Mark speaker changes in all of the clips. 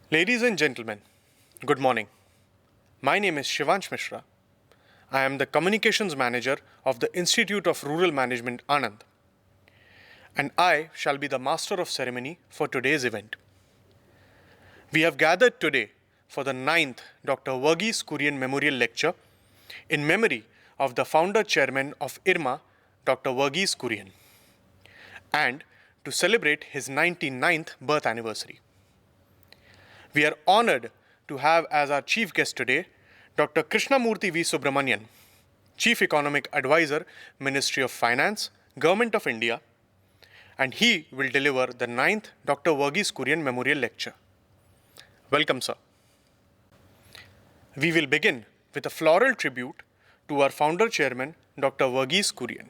Speaker 1: Ladies and gentlemen, good morning. My name is Shivansh Mishra. I am the Communications Manager of the Institute of Rural Management Anand, and I shall be the Master of Ceremony for today's event. We have gathered today for the 9th Dr. Verghese Kurian Memorial Lecture in memory of the founder chairman of IRMA, Dr. Verghese Kurian, and to celebrate his 99th birth anniversary. We are honored to have as our chief guest today Dr. Krishnamurthy V. Subramanian, Chief Economic Advisor, Ministry of Finance, Government of India, and he will deliver the 9th Dr. Verghese Kurian Memorial Lecture. Welcome, sir. We will begin with a floral tribute to our founder chairman, Dr. Verghese Kurian.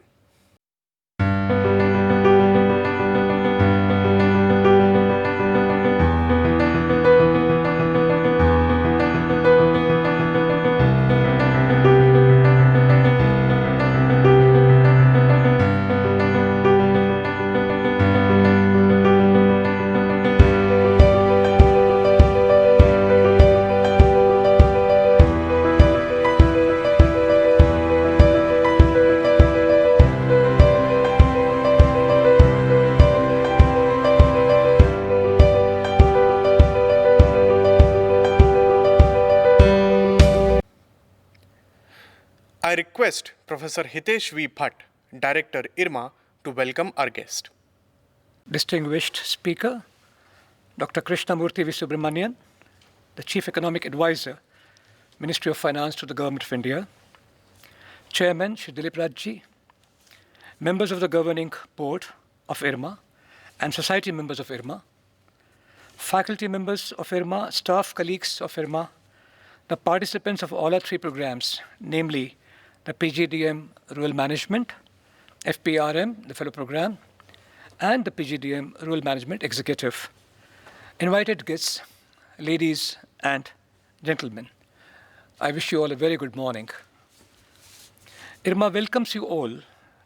Speaker 1: I request Professor Hitesh V. Bhatt, Director IRMA, to welcome our guest.
Speaker 2: Distinguished Speaker, Dr. Krishnamurthy V. Subramanian, the Chief Economic Advisor, Ministry of Finance to the Government of India, Chairman Shri Dilip Rajji, members of the Governing Board of IRMA and Society members of IRMA, faculty members of IRMA, staff colleagues of IRMA, the participants of all our three programs, namely the PGDM Rural Management, FPRM, the fellow program, and the PGDM Rural Management Executive. Invited guests, ladies and gentlemen, I wish you all a very good morning. IRMA welcomes you all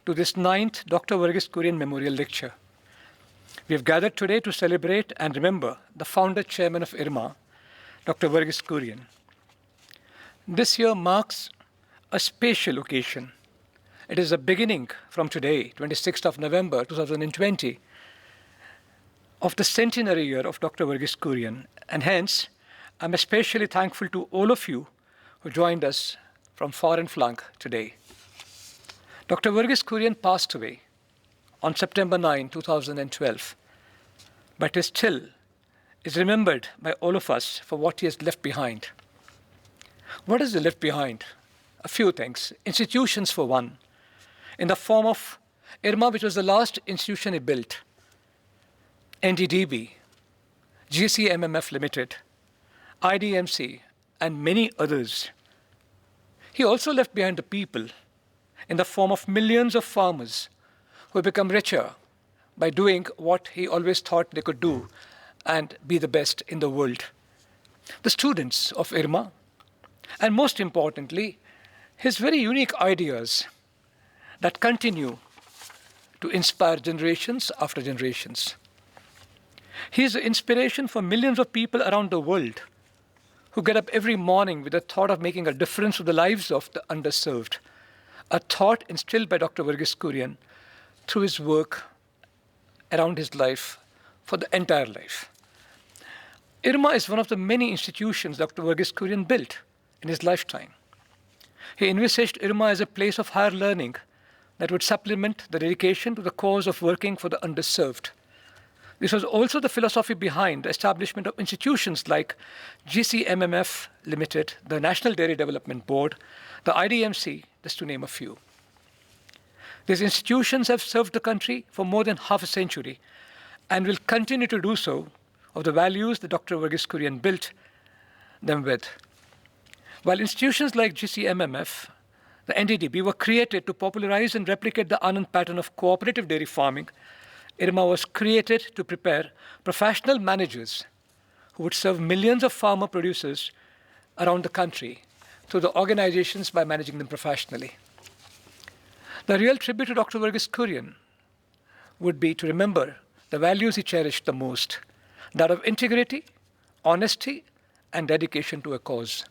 Speaker 2: to this 9th Dr. Verghese Kurian Memorial Lecture. We have gathered today to celebrate and remember the founder chairman of IRMA, Dr. Verghese Kurian. This year marks a special occasion. It is the beginning from today, 26th of November 2020, of the centenary year of Dr. Verghese Kurian, and hence I'm especially thankful to all of you who joined us from far and flung today. Dr. Verghese Kurian passed away on September 9, 2012, but is still remembered by all of us for what he has left behind. What has he left behind? A few things. Institutions, for one, in the form of IRMA, which was the last institution he built, NDDB, GCMMF Limited, IDMC, and many others. He also left behind the people in the form of millions of farmers who have become richer by doing what he always thought they could do and be the best in the world. The students of IRMA, and most importantly, his very unique ideas that continue to inspire generations after generations. He is the inspiration for millions of people around the world who get up every morning with the thought of making a difference to the lives of the underserved, a thought instilled by Dr. Verghese Kurian through his work around his life for the entire life. IRMA is one of the many institutions Dr. Verghese Kurian built in his lifetime. He envisaged IRMA as a place of higher learning that would supplement the dedication to the cause of working for the underserved. This was also the philosophy behind the establishment of institutions like GCMMF Limited, the National Dairy Development Board, the IDMC, just to name a few. These institutions have served the country for more than half a century and will continue to do so of the values that Dr. Verghese Kurian built them with. While institutions like GCMMF, the NDDB, were created to popularize and replicate the Anand pattern of cooperative dairy farming, IRMA was created to prepare professional managers who would serve millions of farmer producers around the country through the organizations by managing them professionally. The real tribute to Dr. Verghese Kurian would be to remember the values he cherished the most, that of integrity, honesty, and dedication to a cause.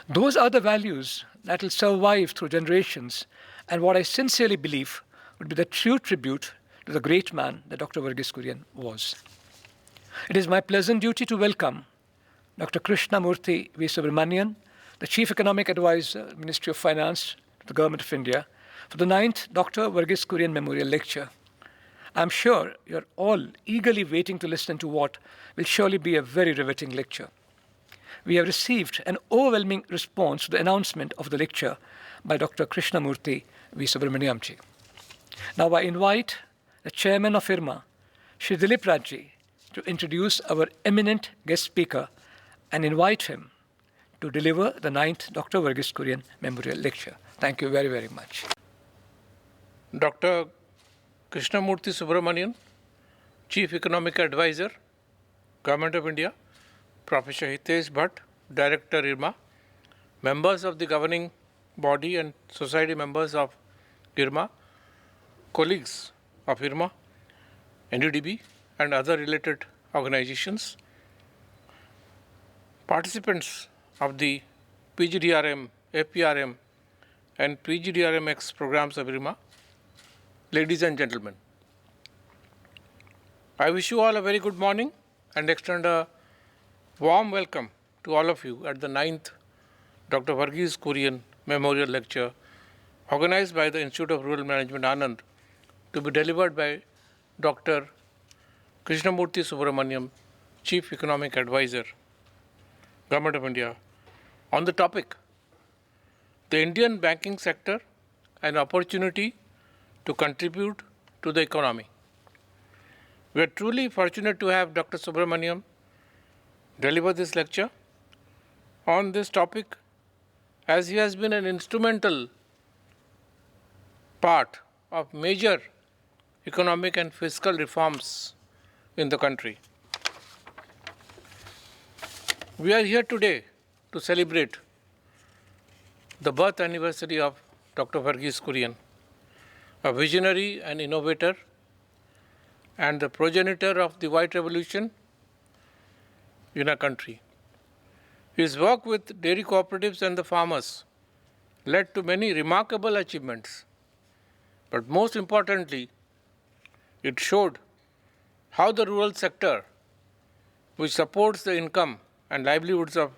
Speaker 2: Those are the values that will survive through generations, and what I sincerely believe would be the true tribute to the great man that Dr. Verghese Kurian was. It is my pleasant duty to welcome Dr. Krishnamurthy V. Subramanian, the Chief Economic Advisor, Ministry of Finance to the Government of India, for the 9th Dr. Verghese Kurian Memorial Lecture. I'm sure you're all eagerly waiting to listen to what will surely be a very riveting lecture. We have received an overwhelming response to the announcement of the lecture by Dr. Krishnamurthy V. Subramaniamji. Now I invite the Chairman of IRMA, Shri Dilip Rajji, to introduce our eminent guest speaker and invite him to deliver the 9th Dr. Verghese Kurian Memorial Lecture. Thank you very, very much.
Speaker 3: Dr. Krishnamurthy Subramanian, Chief Economic Advisor, Government of India, Professor Hitesh Bhatt, Director IRMA, members of the governing body and society members of IRMA, colleagues of IRMA, NUDB and other related organizations, participants of the PGDRM, APRM and PGDRMX programs of IRMA, ladies and gentlemen. I wish you all a very good morning and extend a warm welcome to all of you at the 9th Dr. Verghese Kurian Memorial Lecture organized by the Institute of Rural Management, Anand, to be delivered by Dr. Krishnamurthy Subramanian, Chief Economic Advisor, Government of India, on the topic, the Indian banking sector, an opportunity to contribute to the economy. We are truly fortunate to have Dr. Subramanian deliver this lecture on this topic, as he has been an instrumental part of major economic and fiscal reforms in the country. We are here today to celebrate the birth anniversary of Dr. Verghese Kurian, a visionary and innovator and the progenitor of the White Revolution in our country. His work with dairy cooperatives and the farmers led to many remarkable achievements, but most importantly, it showed how the rural sector, which supports the income and livelihoods of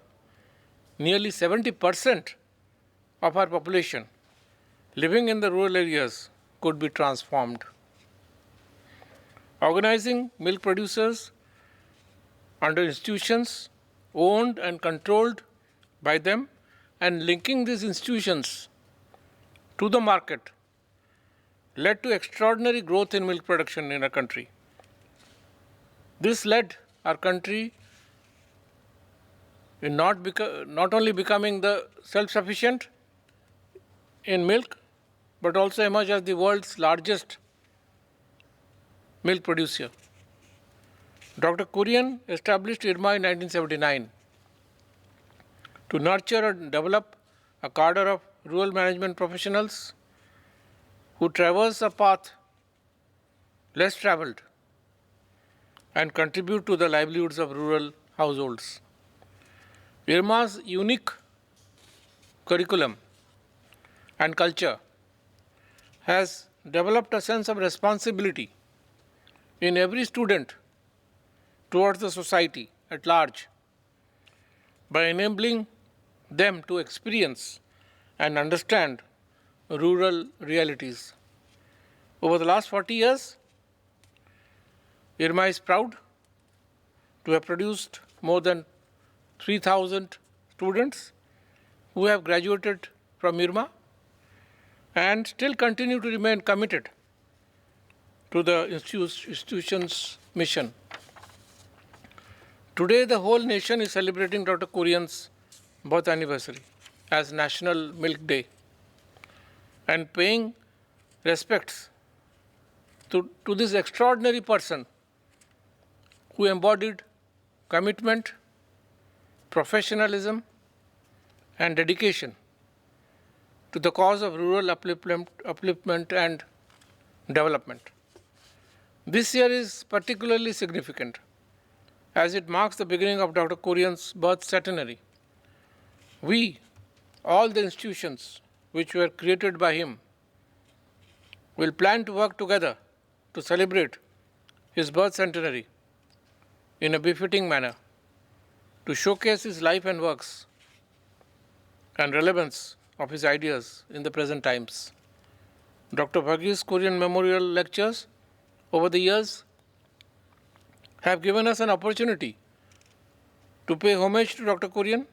Speaker 3: nearly 70% of our population living in the rural areas, could be transformed. Organizing milk producers under institutions owned and controlled by them and linking these institutions to the market led to extraordinary growth in milk production in our country. This led our country in not only becoming the self-sufficient in milk, but also emerge as the world's largest milk producer. Dr. Kurian established IRMA in 1979 to nurture and develop a cadre of rural management professionals who traverse a path less traveled and contribute to the livelihoods of rural households. IRMA's unique curriculum and culture has developed a sense of responsibility in every student towards the society at large by enabling them to experience and understand rural realities. Over the last 40 years, IRMA is proud to have produced more than 3,000 students who have graduated from IRMA and still continue to remain committed to the institution's mission. Today, the whole nation is celebrating Dr. Kurian's birth anniversary as National Milk Day and paying respects to this extraordinary person who embodied commitment, professionalism, and dedication to the cause of rural upliftment and development. This year is particularly significant as it marks the beginning of Dr. Kurian's birth centenary. We, all the institutions which were created by him, will plan to work together to celebrate his birth centenary in a befitting manner, to showcase his life and works and relevance of his ideas in the present times. Dr. Verghese Kurian Memorial Lectures over the years have given us an opportunity to pay homage to Dr. Kurian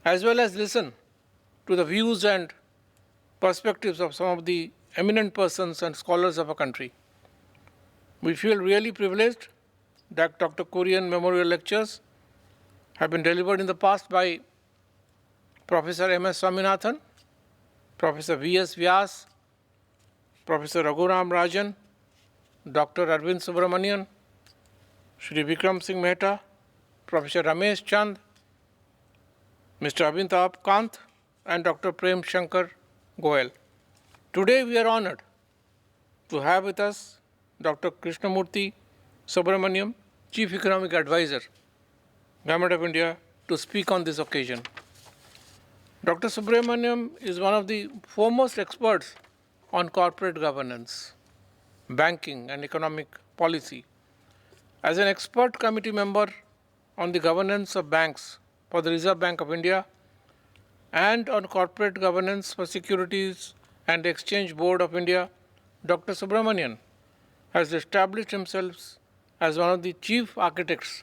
Speaker 3: as well as listen to the views and perspectives of some of the eminent persons and scholars of our country. We feel really privileged that Dr. Kurian Memorial Lectures have been delivered in the past by Professor M.S. Swaminathan, Professor V.S. Vyas, Professor Raghuram Rajan, Dr. Arvind Subramanian, Shri Vikram Singh Mehta, Professor Ramesh Chand, Mr. Abhintav Kant, and Dr. Prem Shankar Goel. Today we are honored to have with us Dr. Krishnamurthy Subramaniam, Chief Economic Advisor, Government of India, to speak on this occasion. Dr. Subramaniam is one of the foremost experts on corporate governance, banking, and economic policy. As an expert committee member on the governance of banks for the Reserve Bank of India and on corporate governance for Securities and Exchange Board of India, Dr. Subramanian has established himself as one of the chief architects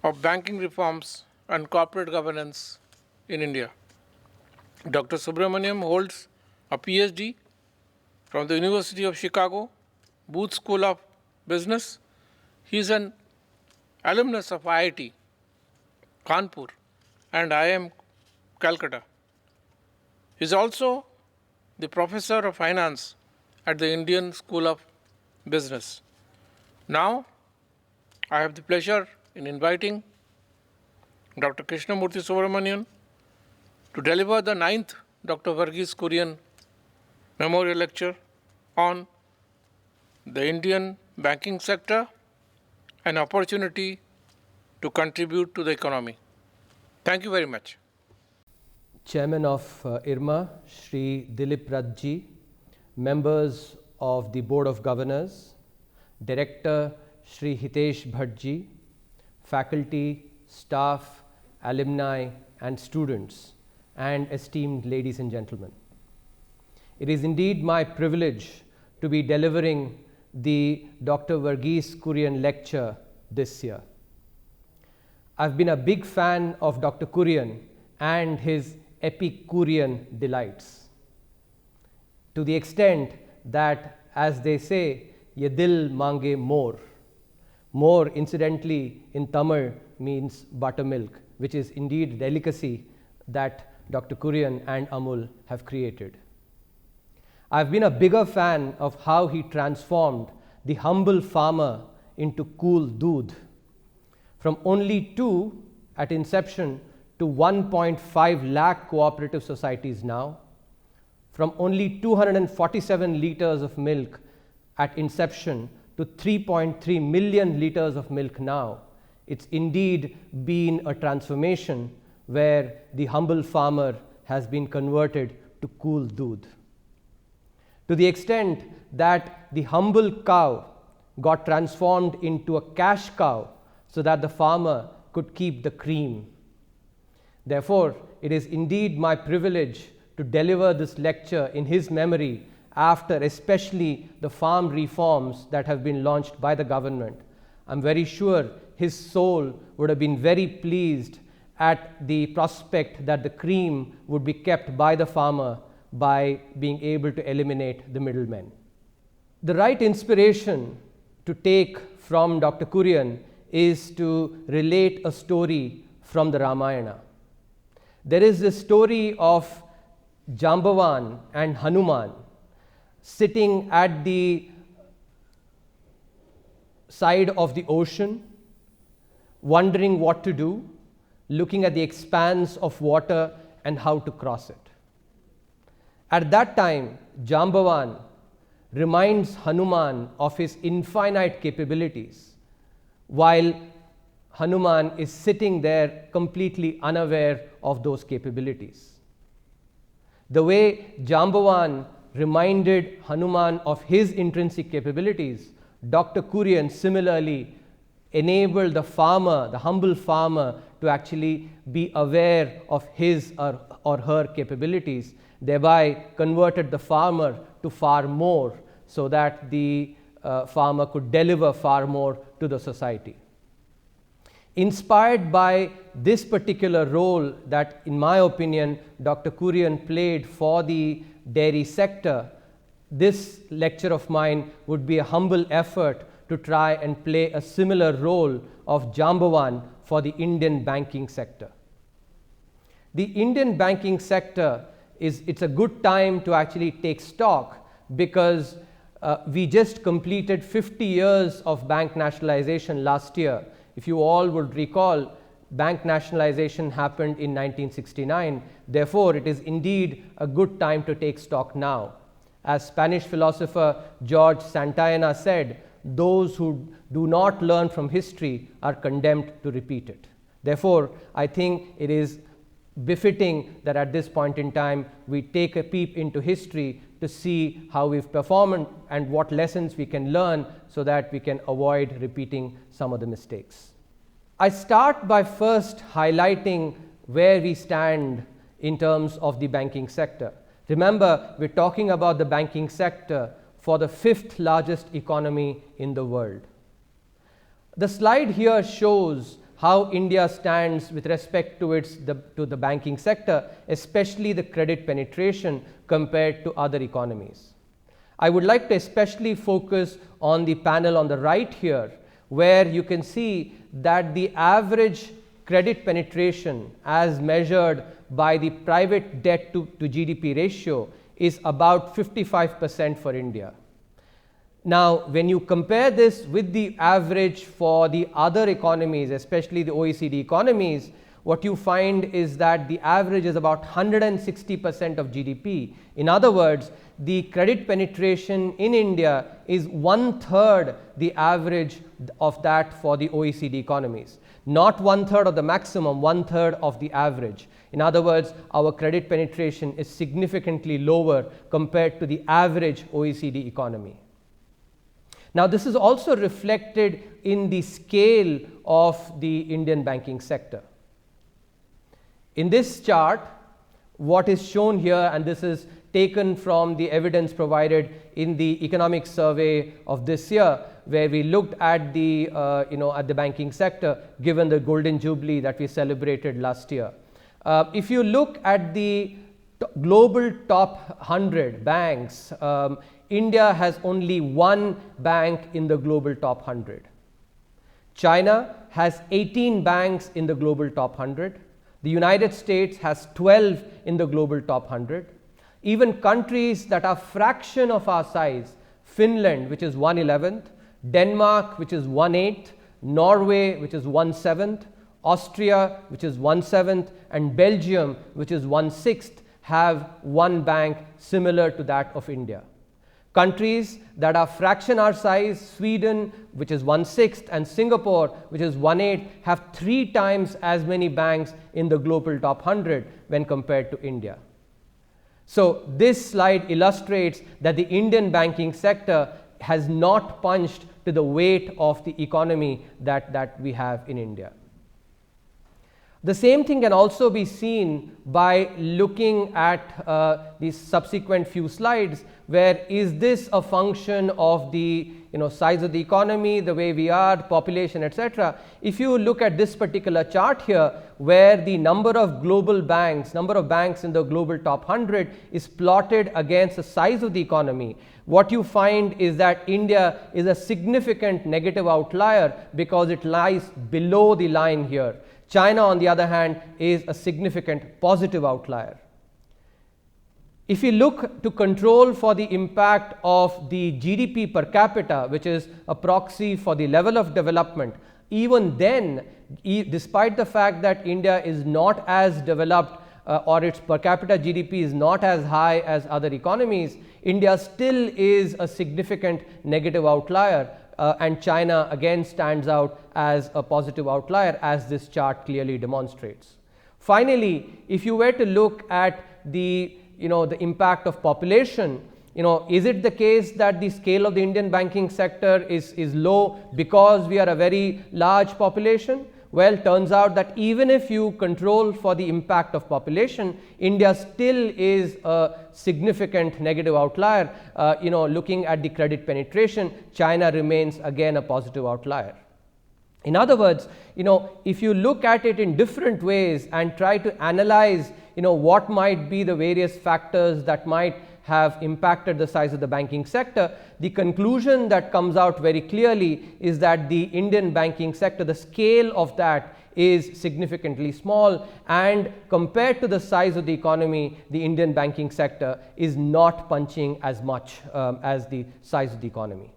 Speaker 3: of banking reforms and corporate governance in India. Dr. Subramaniam holds a PhD from the University of Chicago, Booth School of Business. He is an alumnus of IIT, Kanpur, and IIM Calcutta. He is also the professor of finance at the Indian School of Business. Now, I have the pleasure in inviting Dr. Krishnamurthy Subramanian to deliver the 9th Dr. Verghese Kurian Memorial Lecture on the Indian banking sector, an opportunity to contribute to the economy. Thank you very much.
Speaker 4: Chairman of IRMA, Shri Dilip Rathji, members of the Board of Governors, Director Shri Hitesh Bhattji, faculty, staff, alumni, and students, and esteemed ladies and gentlemen. It is indeed my privilege to be delivering the Dr. Verghese Kurian lecture this year. I've been a big fan of Dr. Kurian and his Epicurean delights, to the extent that, as they say, ye dil mange more. More, incidentally, in Tamil means buttermilk, which is indeed a delicacy that Dr. Kurian and Amul have created. I've been a bigger fan of how he transformed the humble farmer into cool doodh, from only 2 at inception to 1.5 lakh cooperative societies now, from only 247 liters of milk at inception to 3.3 million liters of milk now. It's indeed been a transformation where the humble farmer has been converted to cool doodh, to the extent that the humble cow got transformed into a cash cow so that the farmer could keep the cream. Therefore, it is indeed my privilege to deliver this lecture in his memory after especially the farm reforms that have been launched by the government. I'm very sure his soul would have been very pleased at the prospect that the cream would be kept by the farmer by being able to eliminate the middlemen. The right inspiration to take from Dr. Kurian is to relate a story from the Ramayana. There is this story of Jambavan and Hanuman sitting at the side of the ocean, wondering what to do, looking at the expanse of water and how to cross it. At that time, Jambavan reminds Hanuman of his infinite capabilities, while Hanuman is sitting there completely unaware of those capabilities. The way Jambavan reminded Hanuman of his intrinsic capabilities, Dr. Kurian similarly enabled the farmer, the humble farmer, to actually be aware of his or her capabilities, thereby converted the farmer to far more, so that the farmer could deliver far more to the society. Inspired by this particular role that, in my opinion, Dr. Kurian played for the dairy sector, this lecture of mine would be a humble effort to try and play a similar role of Jambavan for the Indian banking sector. The Indian banking sector it's a good time to actually take stock, because we just completed 50 years of bank nationalization last year. If you all would recall, bank nationalization happened in 1969. Therefore, it is indeed a good time to take stock now. As Spanish philosopher George Santayana said, those who do not learn from history are condemned to repeat it. Therefore, I think it is befitting that at this point in time we take a peep into history to see how we've performed and what lessons we can learn, so that we can avoid repeating some of the mistakes. I start by first highlighting where we stand in terms of the banking sector. Remember, we're talking about the banking sector for the 5th largest economy in the world. The slide here shows how India stands with respect to the banking sector, especially the credit penetration compared to other economies. I would like to especially focus on the panel on the right here, where you can see that the average credit penetration as measured by the private debt to GDP ratio is about 55% for India. Now, when you compare this with the average for the other economies, especially the OECD economies, what you find is that the average is about 160% of GDP. In other words, the credit penetration in India is 1/3 the average of that for the OECD economies. Not 1/3 of the maximum, 1/3 of the average. In other words, our credit penetration is significantly lower compared to the average OECD economy. Now, this is also reflected in the scale of the Indian banking sector. In this chart, what is shown here, and this is taken from the evidence provided in the economic survey of this year, where we looked at the at the banking sector, given the golden jubilee that we celebrated last year. If you look at the global top 100 banks, India has only one bank in the global top 100. China has 18 banks in the global top 100. The United States has 12 in the global top 100. Even countries that are fraction of our size, Finland, which is 1/11th, Denmark, which is 1/8th, Norway, which is 1/7th, Austria, which is 1/7th, and Belgium, which is 1/6th, have one bank similar to that of India. Countries that are fraction our size, Sweden, which is 1/6th, and Singapore, which is 1/8th, have 3 times as many banks in the global top 100 when compared to India. So this slide illustrates that the Indian banking sector has not punched to the weight of the economy that we have in India. The same thing can also be seen by looking at these subsequent few slides, where is this a function of the size of the economy, the way we are, population, etc. If you look at this particular chart here, where the number of global banks, number of banks in the global top 100 is plotted against the size of the economy, what you find is that India is a significant negative outlier because it lies below the line here. China, on the other hand, is a significant positive outlier. If we look to control for the impact of the GDP per capita, which is a proxy for the level of development, even then, despite the fact that India is not as developed or its per capita GDP is not as high as other economies, India still is a significant negative outlier, and China again stands out as a positive outlier, as this chart clearly demonstrates. Finally, if you were to look at the impact of population, is it the case that the scale of the Indian banking sector is low because we are a very large population? Well, turns out that even if you control for the impact of population, India still is a significant negative outlier. Looking at the credit penetration, China remains again a positive outlier. In other words, if you look at it in different ways and try to analyze, what might be the various factors that might have impacted the size of the banking sector, the conclusion that comes out very clearly is that the Indian banking sector, the scale of that is significantly small, and compared to the size of the economy, the Indian banking sector is not punching as much as the size of the economy.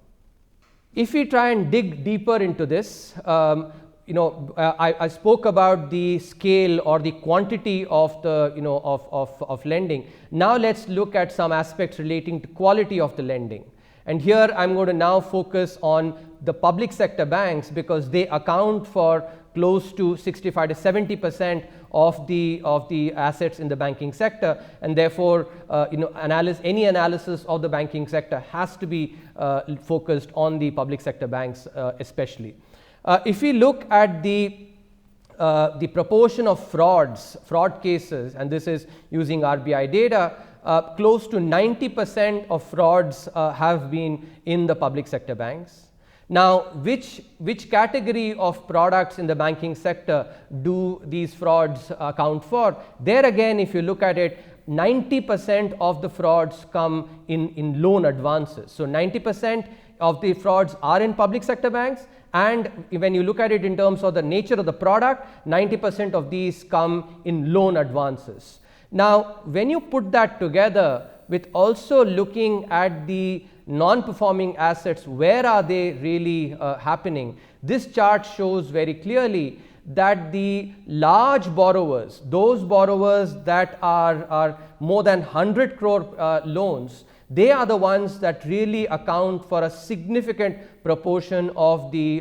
Speaker 4: If we try and dig deeper into this, I spoke about the scale or the quantity of the of lending. Now let's look at some aspects relating to quality of the lending. And here I'm going to now focus on the public sector banks, because they account for close to 65 to 70% of the assets in the banking sector, and therefore any analysis of the banking sector has to be focused on the public sector banks especially. If we look at the proportion of fraud cases, and this is using RBI data, close to 90% of frauds have been in the public sector banks. Now, which category of products in the banking sector do these frauds account for? There again, if you look at it, 90% of the frauds come in loan advances. So 90% of the frauds are in public sector banks, and when you look at it in terms of the nature of the product, 90% of these come in loan advances. Now, when you put that together with also looking at the non-performing assets, where are they really happening? This chart shows very clearly that the large borrowers, those borrowers that are more than 100 crore loans, they are the ones that really account for a significant proportion of the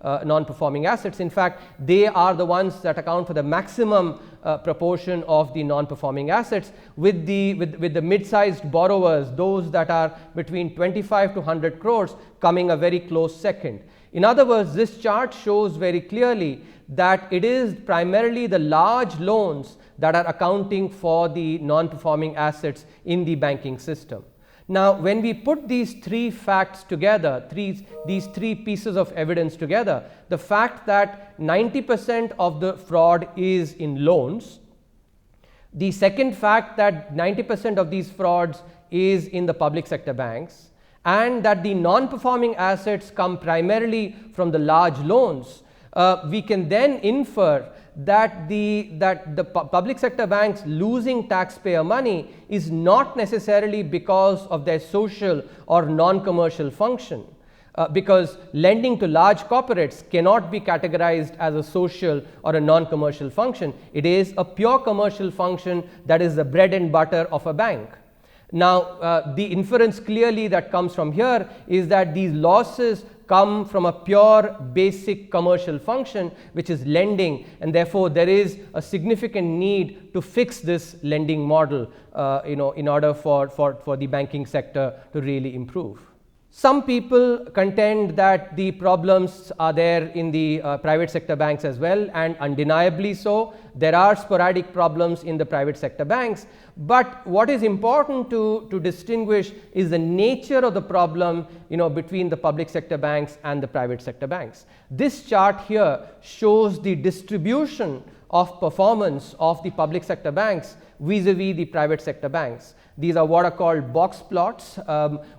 Speaker 4: non-performing assets. In fact, they are the ones that account for the maximum proportion of the non-performing assets, with the mid-sized borrowers, those that are between 25 to 100 crores, coming a very close second. In other words, this chart shows very clearly that it is primarily the large loans that are accounting for the non-performing assets in the banking system. Now, when we put these three facts together, these three pieces of evidence together, the fact that 90% of the fraud is in loans, the second fact that 90% of these frauds is in the public sector banks, and that the non-performing assets come primarily from the large loans, we can then infer that the public sector banks losing taxpayer money is not necessarily because of their social or non-commercial function, because lending to large corporates cannot be categorized as a social or a non-commercial function. It is a pure commercial function that is the bread and butter of a bank. Now, the inference clearly that comes from here is that these losses come from a pure basic commercial function, which is lending, and therefore there is a significant need to fix this lending model in order for the banking sector to really improve. Some people contend that the problems are there in the private sector banks as well, and undeniably so. There are sporadic problems in the private sector banks, but what is important to distinguish is the nature of the problem between the public sector banks and the private sector banks. This chart here shows the distribution of performance of the public sector banks vis-a-vis the private sector banks. These are what are called box plots,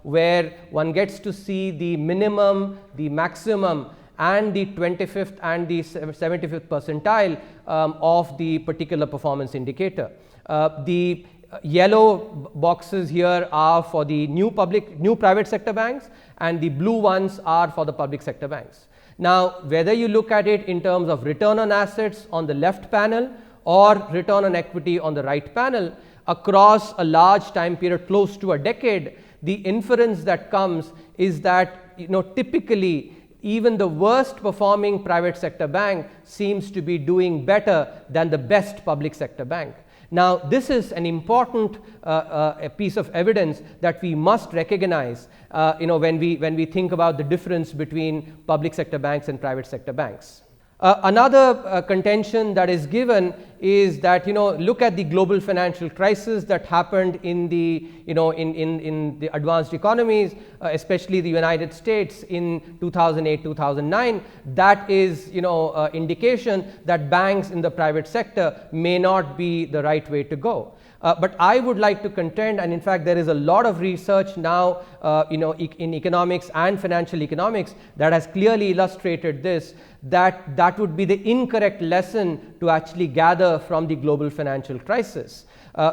Speaker 4: where one gets to see the minimum, the maximum, and the 25th and the 75th percentile of the particular performance indicator. The yellow boxes here are for the new private sector banks, and the blue ones are for the public sector banks. Now, whether you look at it in terms of return on assets on the left panel or return on equity on the right panel, across a large time period, close to a decade, the inference that comes is that typically even the worst performing private sector bank seems to be doing better than the best public sector bank. Now, this is an important a piece of evidence that we must recognize when we think about the difference between public sector banks and private sector banks. Another contention that is given is that look at the global financial crisis that happened in the in the advanced economies, especially the United States in 2008-2009. That is indication that banks in the private sector may not be the right way to go. But I would like to contend, and in fact there is a lot of research now in economics and financial economics that has clearly illustrated this, that would be the incorrect lesson to actually gather from the global financial crisis.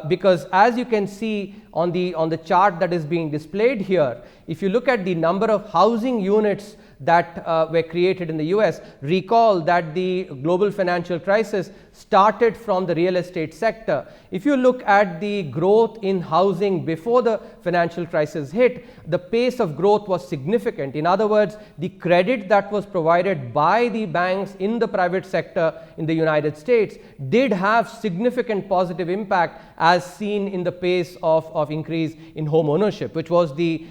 Speaker 4: Because as you can see on the chart that is being displayed here, if you look at the number of housing units that were created in the US, recall that the global financial crisis started from the real estate sector. If you look at the growth in housing before the financial crisis hit, the pace of growth was significant. In other words, the credit that was provided by the banks in the private sector in the United States did have significant positive impact, as seen in the pace of increase in home ownership, which was the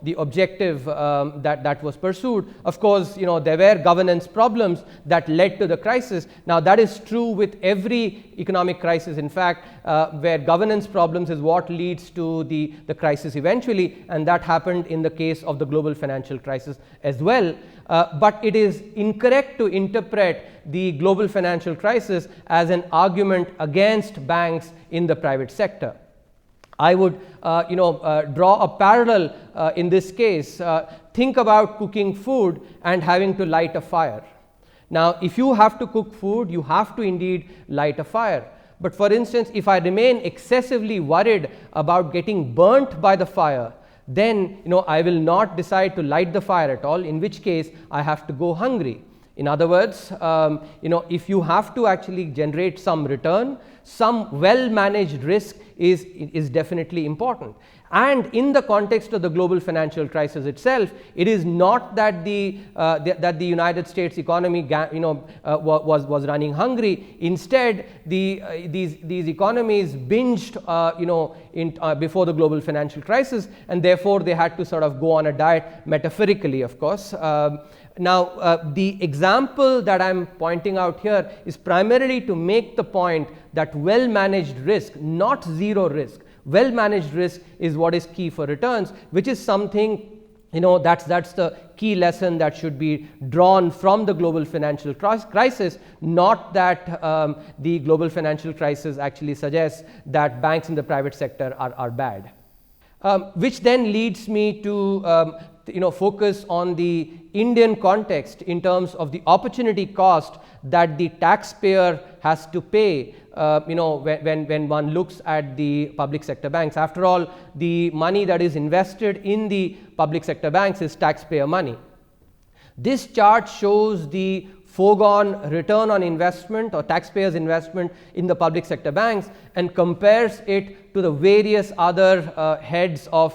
Speaker 4: the objective that was pursued. Of course, there were governance problems that led to the crisis. Now, that is true with every economic crisis, in fact, where governance problems is what leads to the crisis eventually, and that happened in the case of the global financial crisis as well. But it is incorrect to interpret the global financial crisis as an argument against banks in the private sector. I would draw a parallel in this case. Think about cooking food and having to light a fire. Now, if you have to cook food, you have to indeed light a fire. But for instance, if I remain excessively worried about getting burnt by the fire, then I will not decide to light the fire at all, in which case I have to go hungry. In other words, if you have to actually generate some return, some well managed risk is definitely important. And in the context of the global financial crisis itself, it is not that the United States economy was running hungry. Instead, these economies binged before the global financial crisis, and therefore they had to sort of go on a diet, metaphorically, of course. Now, the example that I'm pointing out here is primarily to make the point that well managed risk, not zero risk, well managed risk is what is key for returns, which is something that's the key lesson that should be drawn from the global financial crisis, not that the global financial crisis actually suggests that banks in the private sector are bad. Which then leads me to focus on the Indian context in terms of the opportunity cost that the taxpayer has to pay when one looks at the public sector banks. After all, the money that is invested in the public sector banks is taxpayer money. This chart shows the foregone return on investment or taxpayers' investment in the public sector banks and compares it to the various other heads of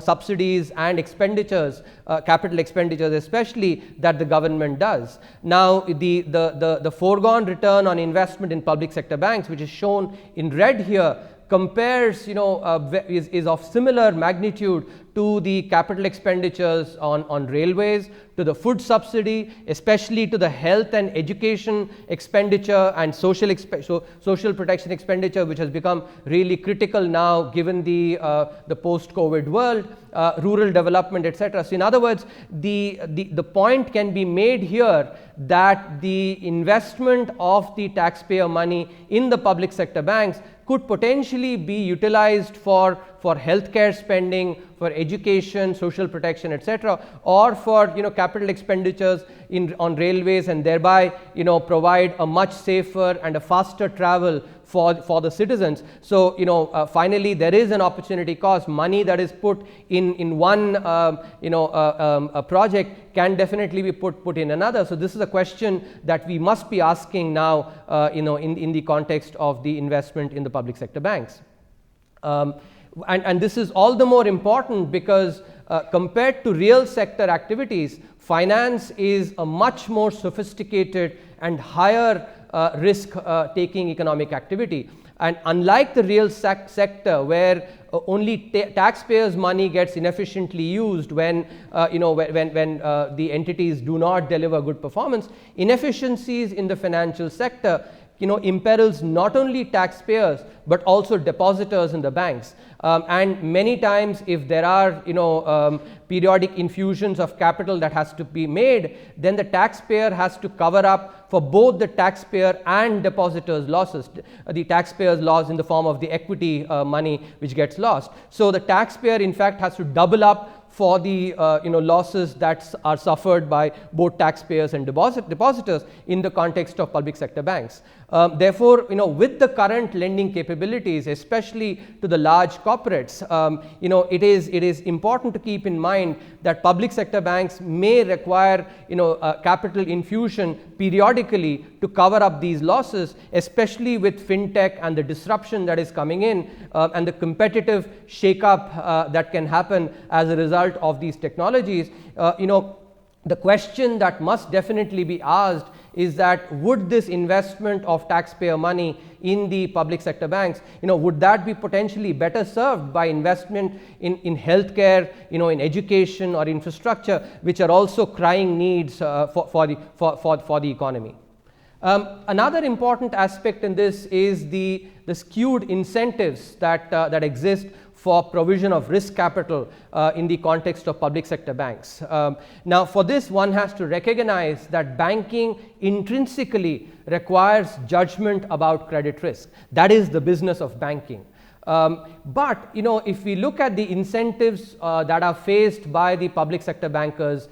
Speaker 4: subsidies and expenditures, capital expenditures especially, that the government does. Now, the foregone return on investment in public sector banks, which is shown in red here, compares is of similar magnitude to the capital expenditures on railways, to the food subsidy, especially to the health and education expenditure and social protection expenditure, which has become really critical now given the post-COVID world, rural development, etc. So in other words, the point can be made here that the investment of the taxpayer money in the public sector banks could potentially be utilized for healthcare spending, for education, social protection, etc., or for capital expenditures on railways, and thereby provide a much safer and a faster travel for the citizens. So finally, there is an opportunity cost. Money that is put in one a project can definitely be put in another. So this is a question that we must be asking now in the context of the investment in the public sector banks. And this is all the more important because compared to real sector activities, finance is a much more sophisticated and higher risk taking economic activity. And unlike the real sector, where only taxpayers' money gets inefficiently used when when the entities do not deliver good performance, inefficiencies in the financial sector imperils not only taxpayers but also depositors in the banks. And many times, if there are periodic infusions of capital that has to be made, then the taxpayer has to cover up for both the taxpayer and depositors' losses. The taxpayer's loss in the form of the equity money which gets lost. So the taxpayer in fact has to double up for the losses that are suffered by both taxpayers and depositors in the context of public sector banks. Therefore, with the current lending capabilities, especially to the large corporates, it is important to keep in mind that public sector banks may require capital infusion periodically to cover up these losses, especially with fintech and the disruption that is coming in and the competitive shake-up that can happen as a result of these technologies. The question that must definitely be asked is that would this investment of taxpayer money in the public sector banks, would that be potentially better served by investment in healthcare, in education or infrastructure, which are also crying needs for the economy. Another important aspect in this is the skewed incentives that exist for provision of risk capital in the context of public sector banks. Now, for this, one has to recognize that banking intrinsically requires judgment about credit risk. That is the business of banking. But if we look at the incentives that are faced by the public sector bankers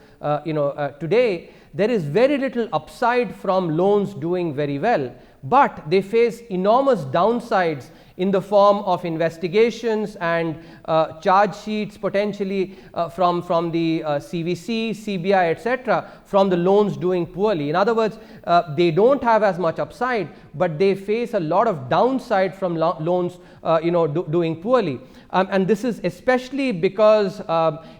Speaker 4: today, there is very little upside from loans doing very well, but they face enormous downsides in the form of investigations and charge sheets potentially from the CVC, CBI, etc., from the loans doing poorly. In other words, they don't have as much upside, but they face a lot of downside from loans doing poorly. And this is especially because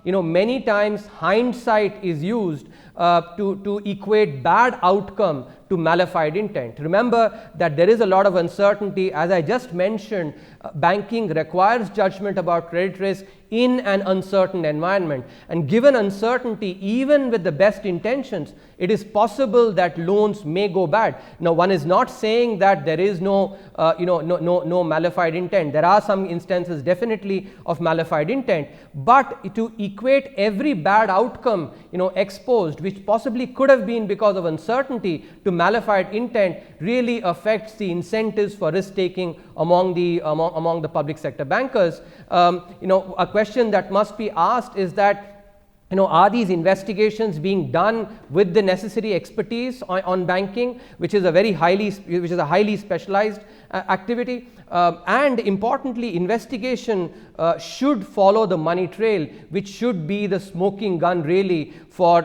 Speaker 4: many times hindsight is used to equate bad outcome to malified intent. Remember that there is a lot of uncertainty. As I just mentioned, banking requires judgment about credit risk in an uncertain environment, and given uncertainty, even with the best intentions, it is possible that loans may go bad. Now, one is not saying that there is no malified intent. There are some instances definitely of malified intent, but to equate every bad outcome exposed, which possibly could have been because of uncertainty, to malified intent really affects the incentives for risk taking among the public sector bankers. A question that must be asked is that are these investigations being done with the necessary expertise on banking, which is a highly specialized activity, and importantly, investigation should follow the money trail, which should be the smoking gun really for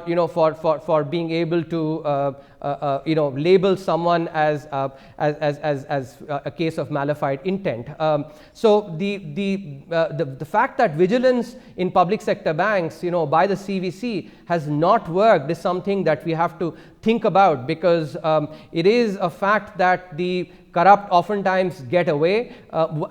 Speaker 4: being able to label someone as a case of malified intent. So the fact that vigilance in public sector banks by the CVC has not worked is something that we have to think about, because it is a fact that the corrupt oftentimes get away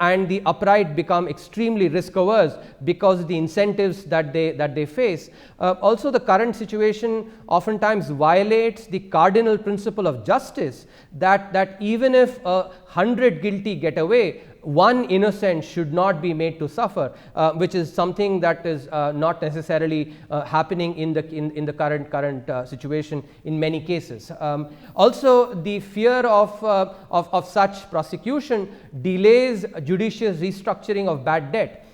Speaker 4: and the upright become extremely risk averse because of the incentives that they face. Also, the current situation oftentimes violates the cardinal principle of justice, that even if 100 guilty get away, one innocent should not be made to suffer, which is something that is not necessarily happening in the current situation in many cases. Also, the fear of such prosecution delays judicious restructuring of bad debt.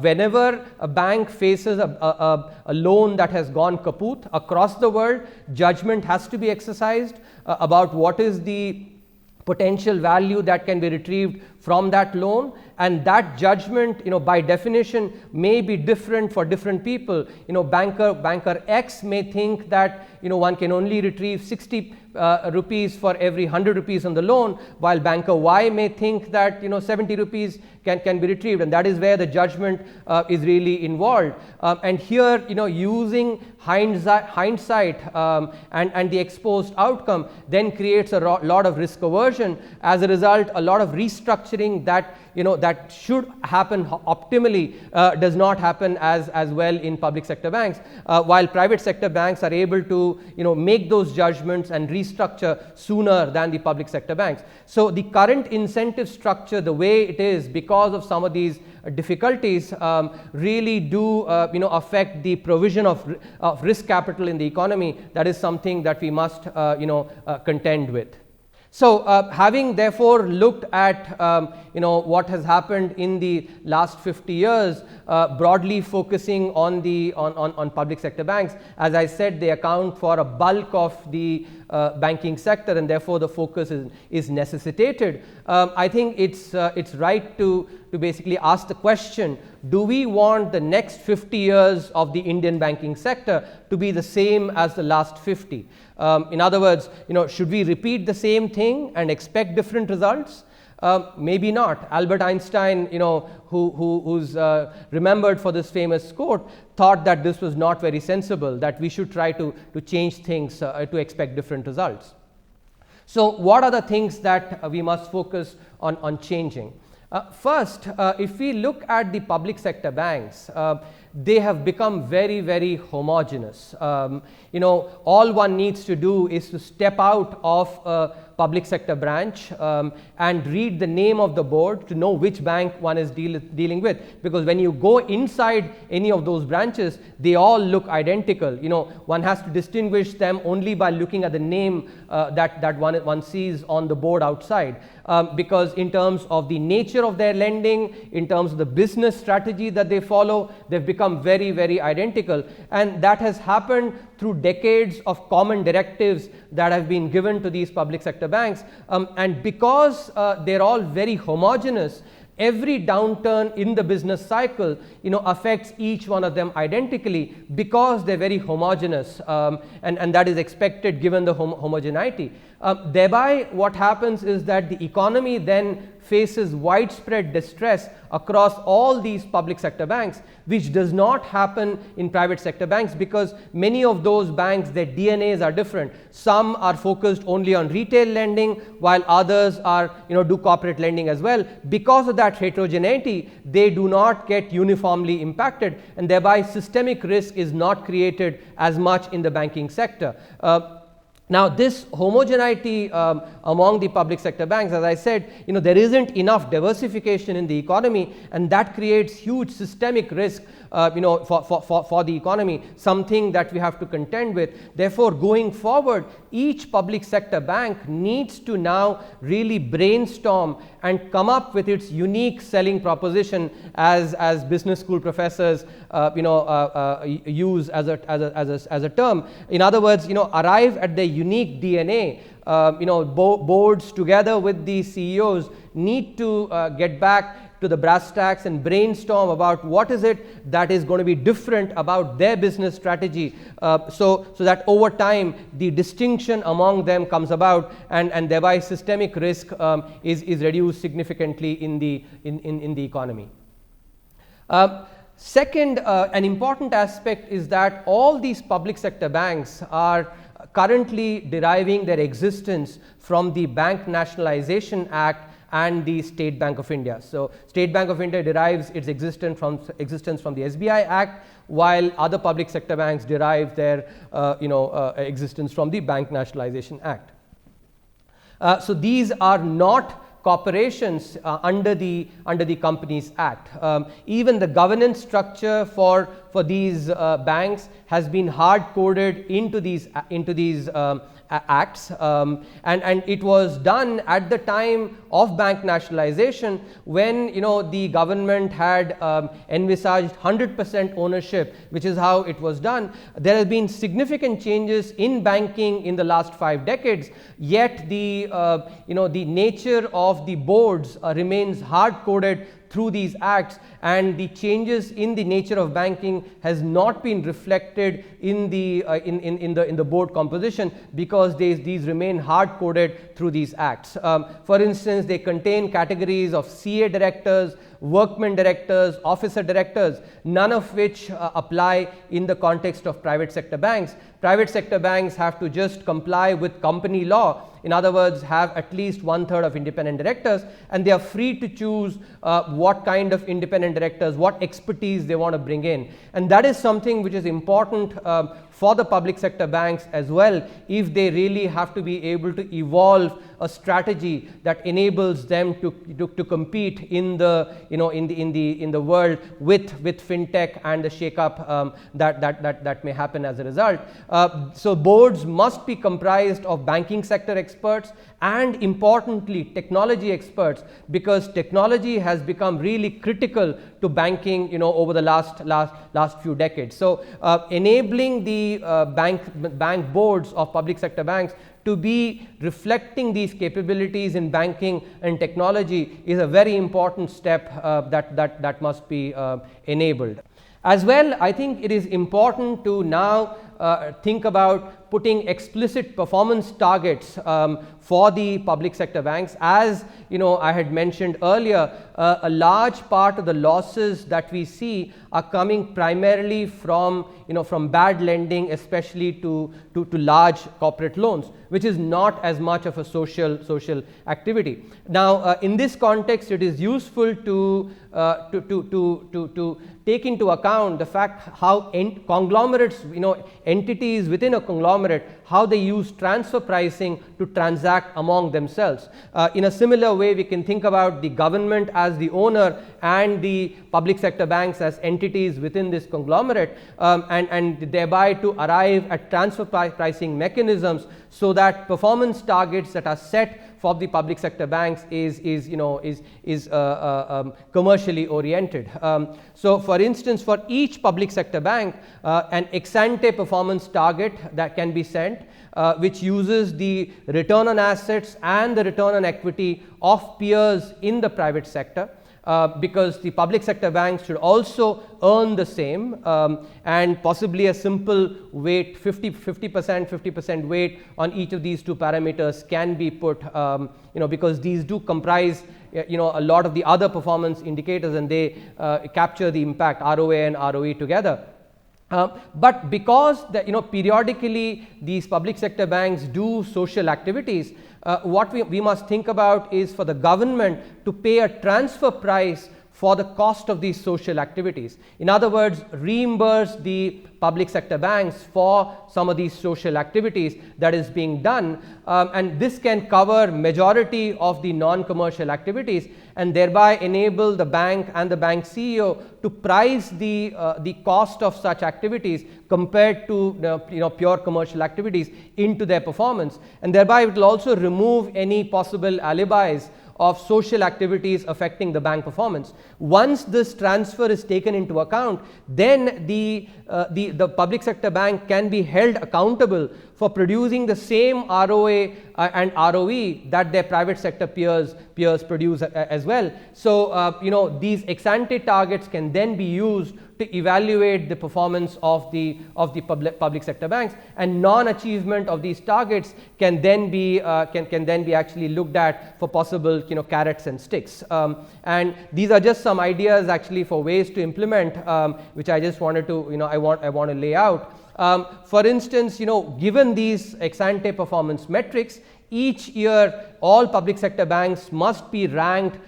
Speaker 4: Whenever a bank faces a loan that has gone kaput across the world, judgment has to be exercised about what is the potential value that can be retrieved from that loan, and that judgment, by definition may be different for different people. Banker X may think that one can only retrieve 60 rupees for every 100 rupees on the loan, while banker Y may think that 70 rupees can be retrieved, and that is where the judgment is really involved. And here, using hindsight and the exposed outcome then creates a lot of risk aversion. As a result, a lot of restructuring that that should happen optimally does not happen as well in public sector banks, while private sector banks are able to make those judgments and restructure sooner than the public sector banks. So the current incentive structure, the way it is, because of some of these difficulties, really do affect the provision of risk capital in the economy. That is something that we must contend with. So having therefore looked at what has happened in the last 50 years, broadly focusing on public sector banks, as I said, they account for a bulk of the banking sector, and therefore the focus is necessitated. I think it's right to basically ask the question: do we want the next 50 years of the Indian banking sector to be the same as the last 50? In other words, should we repeat the same thing and expect different results? Maybe not. Albert Einstein, who's remembered for this famous quote, thought that this was not very sensible, that we should try to change things to expect different results. So what are the things that we must focus on changing? First, if we look at the public sector banks, they have become very, very homogeneous. All one needs to do is to step out of a public sector branch and read the name of the board to know which bank one is dealing with, because when you go inside any of those branches, they all look identical. One has to distinguish them only by looking at the name that one sees on the board outside, because in terms of the nature of their lending, in terms of the business strategy that they follow, they've become very, very identical, and that has happened through decades of common directives that have been given to these public sector banks, and because they're all very homogeneous, every downturn in the business cycle affects each one of them identically, because they're very homogeneous, and that is expected given the homogeneity. Thereby what happens is that the economy then faces widespread distress across all these public sector banks, which does not happen in private sector banks, because many of those banks, their DNAs are different. Some are focused only on retail lending, while others are do corporate lending as well. Because of that heterogeneity, they do not get uniformly impacted, and thereby systemic risk is not created as much in the banking sector. Now, this homogeneity among the public sector banks, as I said, there isn't enough diversification in the economy, and that creates huge systemic risk for the economy, something that we have to contend with. Therefore, going forward, each public sector bank needs to now really brainstorm and come up with its unique selling proposition, as business school professors use as a term. In other words, arrive at the unique DNA. Boards together with the CEOs need to get back to the brass tacks and brainstorm about what is it that is going to be different about their business strategy, so that over time the distinction among them comes about, and thereby systemic risk is reduced significantly in the economy. Second, an important aspect is that all these public sector banks are currently deriving their existence from the Bank Nationalisation Act and the State Bank of India. So State Bank of India derives its existence from the SBI Act, while other public sector banks derive their existence from the Bank Nationalisation Act. So these are not corporations under the Companies Act. Even the governance structure for these banks has been hard coded into these acts, and it was done at the time of bank nationalization, when the government had envisaged 100% ownership, which is how it was done. There have been significant changes in banking in the last 5 decades, yet the nature of the boards remains hard coded through these acts, and the changes in the nature of banking has not been reflected in the board composition, because these remain hard coded through these acts. For instance, they contain categories of CA directors, workmen directors, officer directors, none of which apply in the context of private sector banks. Private sector banks have to just comply with company law, in other words, have at least 1/3 of independent directors, and they are free to choose what kind of independent directors, what expertise they want to bring in. And that is something which is important for the public sector banks as well, if they really have to be able to evolve a strategy that enables them to compete in the world with fintech and the shake-up that may happen as a result. So boards must be comprised of banking sector experts and, importantly, technology experts, because technology has become really critical to banking over the last few decades. So enabling the bank boards of public sector banks to be reflecting these capabilities in banking and technology is a very important step that must be enabled. As well, I think it is important to now think about putting explicit performance targets for the public sector banks. As I had mentioned earlier, a large part of the losses that we see are coming primarily from bad lending, especially to large corporate loans, which is not as much of a social activity. Now, in this context, it is useful to take into account the fact how conglomerates, entities within a conglomerate, how they use transfer pricing to transact among themselves. In a similar way, we can think about the government as the owner and the public sector banks as entities within this conglomerate, and thereby to arrive at transfer pricing mechanisms, so that performance targets that are set for the public sector banks is commercially oriented. So, for instance, for each public sector bank, an ex-ante performance target that can be set, which uses the return on assets and the return on equity of peers in the private sector. Because the public sector banks should also earn the same, and possibly a simple weight, 50% weight on each of these two parameters can be put, because these do comprise a lot of the other performance indicators, and they capture the impact ROA and ROE together. But because periodically these public sector banks do social activities, what we must think about is for the government to pay a transfer price for the cost of these social activities. In other words, reimburse the public sector banks for some of these social activities that is being done, and this can cover majority of the non-commercial activities, and thereby enable the bank and the bank CEO to price the cost of such activities compared to pure commercial activities into their performance, and thereby it will also remove any possible alibis of social activities affecting the bank performance. Once this transfer is taken into account, then the public sector bank can be held accountable for producing the same ROA and ROE that their private sector peers produce as well. So these ex-ante targets can then be used to evaluate the performance of the public sector banks, and non-achievement of these targets can then be actually looked at for possible carrots and sticks. And these are just some ideas actually for ways to implement, which I just wanted to I want to lay out. For instance, given these ex-ante performance metrics, each year all public sector banks must be ranked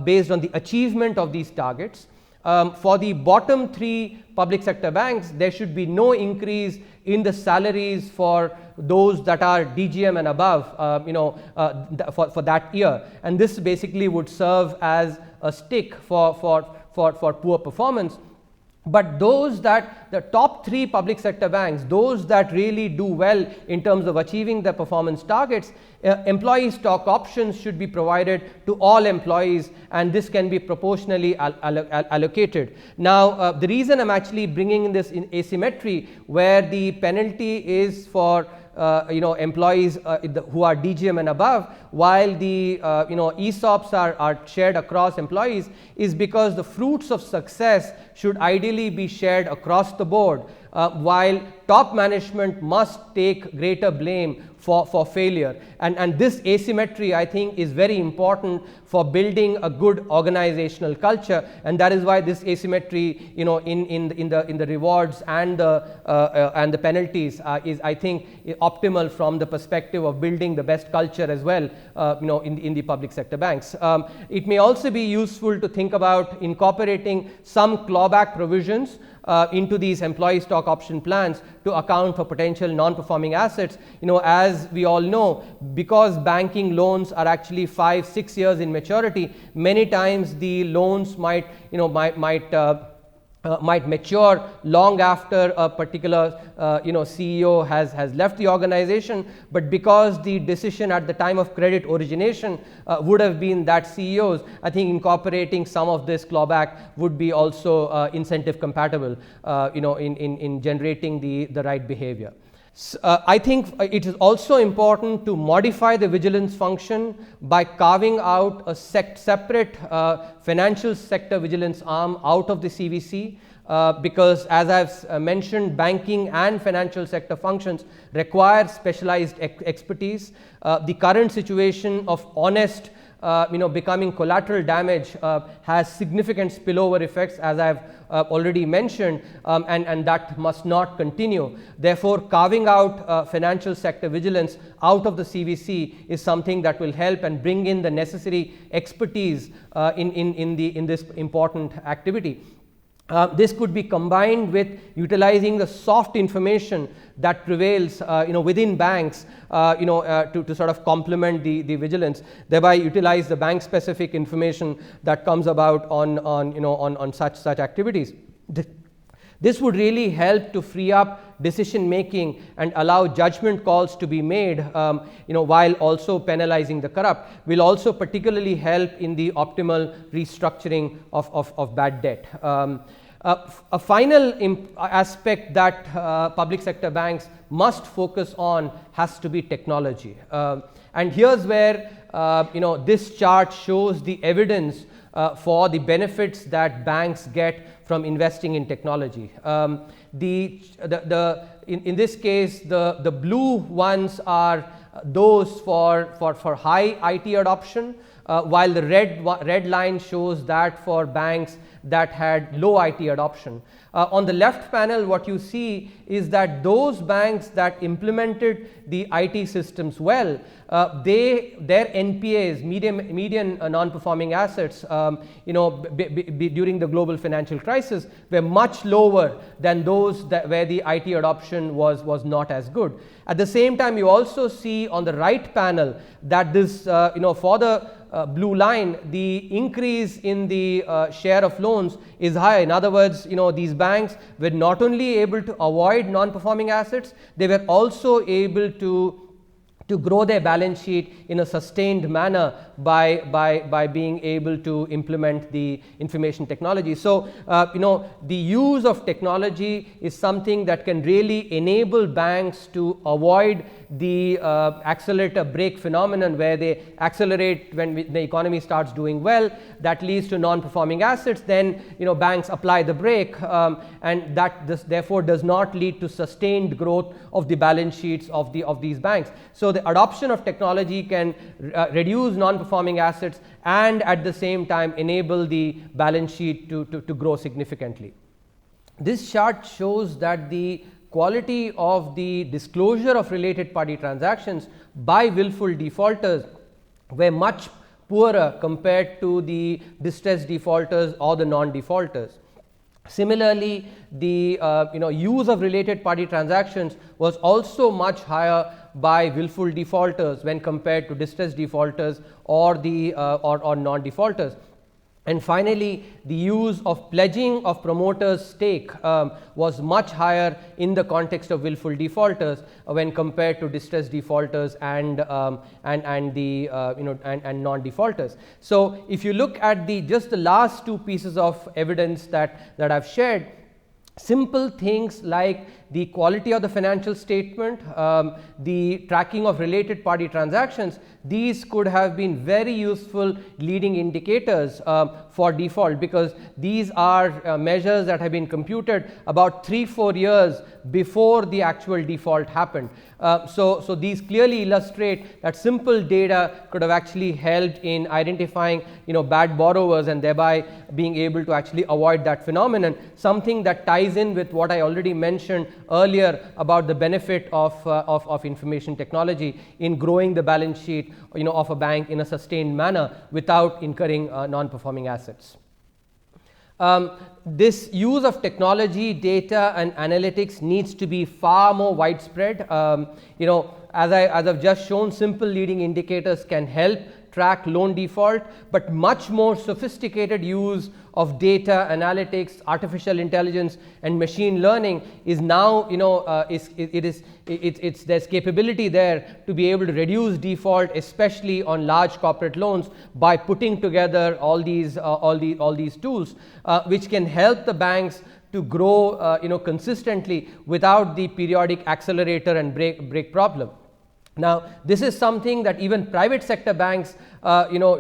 Speaker 4: based on the achievement of these targets. For the bottom 3 public sector banks, there should be no increase in the salaries for those that are DGM and above, for that year, and this basically would serve as a stick for poor performance. But those that the top 3 public sector banks, those that really do well in terms of achieving their performance targets, employee stock options should be provided to all employees, and this can be proportionally allocated. Now, the reason I'm actually bringing in this in asymmetry, where the penalty is for employees who are DGM and above, while the ESOPs are shared across employees, is because the fruits of success should ideally be shared across the board, while top management must take greater blame for failure. And this asymmetry, I think, is very important for building a good organizational culture, and that is why this asymmetry, in the rewards and the penalties is, I think, optimal from the perspective of building the best culture as well, in the public sector banks. It may also be useful to think about incorporating some clawback provisions into these employee stock option plans to account for potential non-performing assets. As we all know, because banking loans are actually 5-6 years in maturity, many times the loans might mature long after a particular CEO has left the organization, but because the decision at the time of credit origination would have been that CEO's, I think incorporating some of this clawback would be also incentive compatible, in generating the right behavior. I think it is also important to modify the vigilance function by carving out a separate financial sector vigilance arm out of the CVC, because as I've mentioned, banking and financial sector functions require specialized expertise. The current situation of honest becoming collateral damage has significant spillover effects, as I've already mentioned, and that must not continue. Therefore, carving out financial sector vigilance out of the CVC is something that will help and bring in the necessary expertise in this important activity. This could be combined with utilizing the soft information that prevails within banks to sort of complement the vigilance, thereby utilize the bank specific information that comes about on such activities. This would really help to free up decision making and allow judgment calls to be made, while also penalizing the corrupt. Will also particularly help in the optimal restructuring of bad debt. A final aspect that public sector banks must focus on has to be technology. And here's where this chart shows the evidence for the benefits that banks get from investing in technology. In this case, the blue ones are those for high IT adoption, while the red line shows that for banks that had low IT adoption. On the left panel, what you see is that those banks that implemented the IT systems well, their NPAs, median non-performing assets, during the global financial crisis, were much lower than those where the IT adoption was not as good. At the same time, you also see on the right panel that this, for the blue line, the increase in the share of loans is high. In other words, these banks were not only able to avoid non-performing assets, they were also able to grow their balance sheet in a sustained manner by being able to implement the information technology. So, the use of technology is something that can really enable banks to avoid the accelerator brake phenomenon, where they accelerate when the economy starts doing well. That leads to non-performing assets. Then banks apply the brake, and that therefore does not lead to sustained growth of the balance sheets of these banks. So the adoption of technology can reduce non-performing assets and at the same time enable the balance sheet to grow significantly. This chart shows that the quality of the disclosure of related party transactions by willful defaulters were much poorer compared to the distressed defaulters or the non-defaulters. Similarly, the use of related party transactions was also much higher by willful defaulters when compared to distressed defaulters or the or non-defaulters. And finally, the use of pledging of promoters' stake was much higher in the context of willful defaulters when compared to distressed defaulters and non-defaulters. So, if you look at just the last two pieces of evidence that I've shared, simple things like the quality of the financial statement, the tracking of related party transactions, these could have been very useful leading indicators for default, because these are measures that have been computed about 3-4 years before the actual default happened. So these clearly illustrate that simple data could have actually helped in identifying bad borrowers and thereby being able to actually avoid that phenomenon, something that ties in with what I already mentioned earlier about the benefit of information technology in growing the balance sheet of a bank in a sustained manner without incurring non-performing assets. This use of technology, data and analytics needs to be far more widespread. As I've just shown, simple leading indicators can help track loan default, but much more sophisticated use of data analytics, artificial intelligence and machine learning is now there's capability there to be able to reduce default, especially on large corporate loans, by putting together all these tools which can help the banks to grow consistently without the periodic accelerator and break problem. Now, this is something that even private sector banks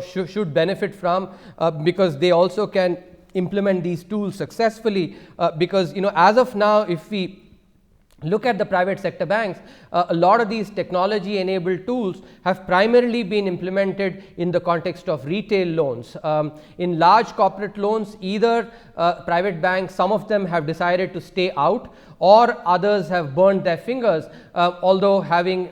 Speaker 4: should benefit from, because they also can implement these tools successfully, because as of now, if we look at the private sector banks, a lot of these technology enabled tools have primarily been implemented in the context of retail loans. In large corporate loans, either private banks, some of them have decided to stay out, or others have burned their fingers, although having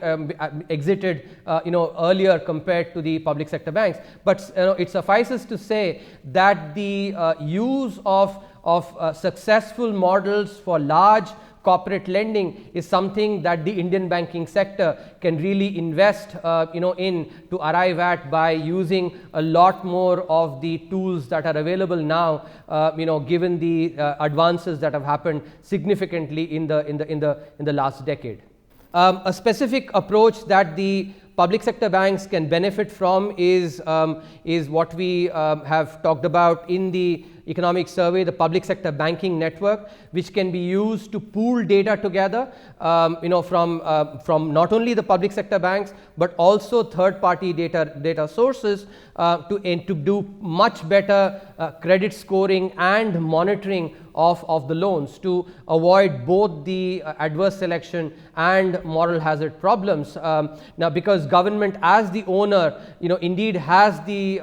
Speaker 4: exited earlier compared to the public sector banks. But it suffices to say that the use of successful models for large corporate lending is something that the Indian banking sector can really invest in to arrive at by using a lot more of the tools that are available now, given the advances that have happened significantly in the last decade. A specific approach that the public sector banks can benefit from is what we have talked about in the economic survey, the public sector banking network, which can be used to pool data together from not only the public sector banks but also third party data sources to do much better credit scoring and monitoring of the loans, to avoid both the adverse selection and moral hazard problems. Now, because government as the owner indeed has the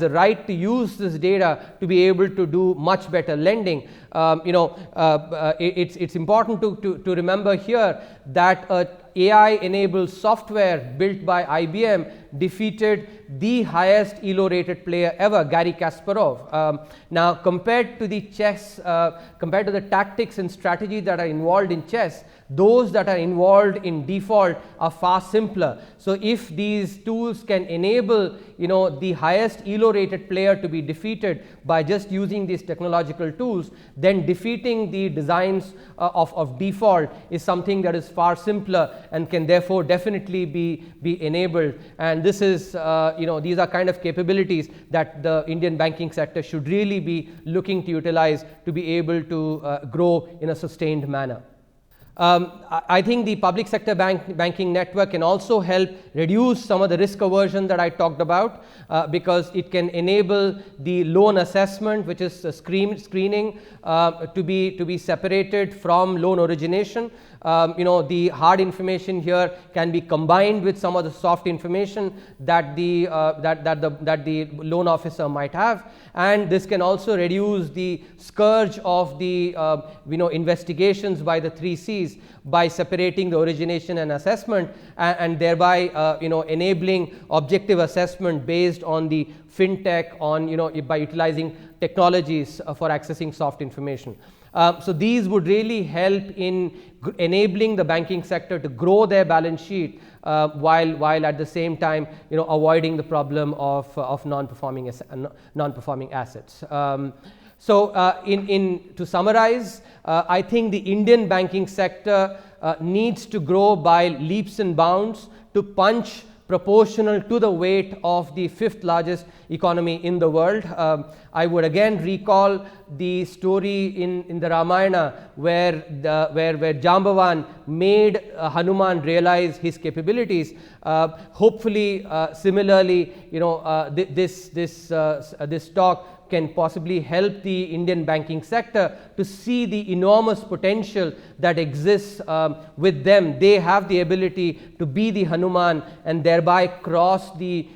Speaker 4: right to use this data to be able to do much better lending. It's important to remember here that AI-enabled software built by IBM defeated the highest ELO rated player ever, Garry Kasparov. Now, compared to the tactics and strategy that are involved in chess, those that are involved in default are far simpler. So, if these tools can enable the highest ELO rated player to be defeated by just using these technological tools, then defeating the designs of default is something that is far simpler and can therefore definitely be enabled. And this is these are kind of capabilities that the Indian banking sector should really be looking to utilize to be able to grow in a sustained manner. I think the public sector banking network can also help reduce some of the risk aversion that I talked about, because it can enable the loan assessment, which is screening, to be separated from loan origination. The hard information here can be combined with some of the soft information that the loan officer might have, and this can also reduce the scourge of the investigations by the 3 C's by separating the origination and assessment, and thereby enabling objective assessment based on the fintech by utilizing technologies for accessing soft information. So these would really help in enabling the banking sector to grow their balance sheet while at the same time, avoiding the problem of non-performing assets. To summarize, I think the Indian banking sector needs to grow by leaps and bounds to punch proportional to the weight of the fifth largest economy in the world. I would again recall the story in the Ramayana where Jambavan made Hanuman realize his capabilities. Hopefully, similarly, this talk can possibly help the Indian banking sector to see the enormous potential that exists with them. They have the ability to be the Hanuman and thereby cross the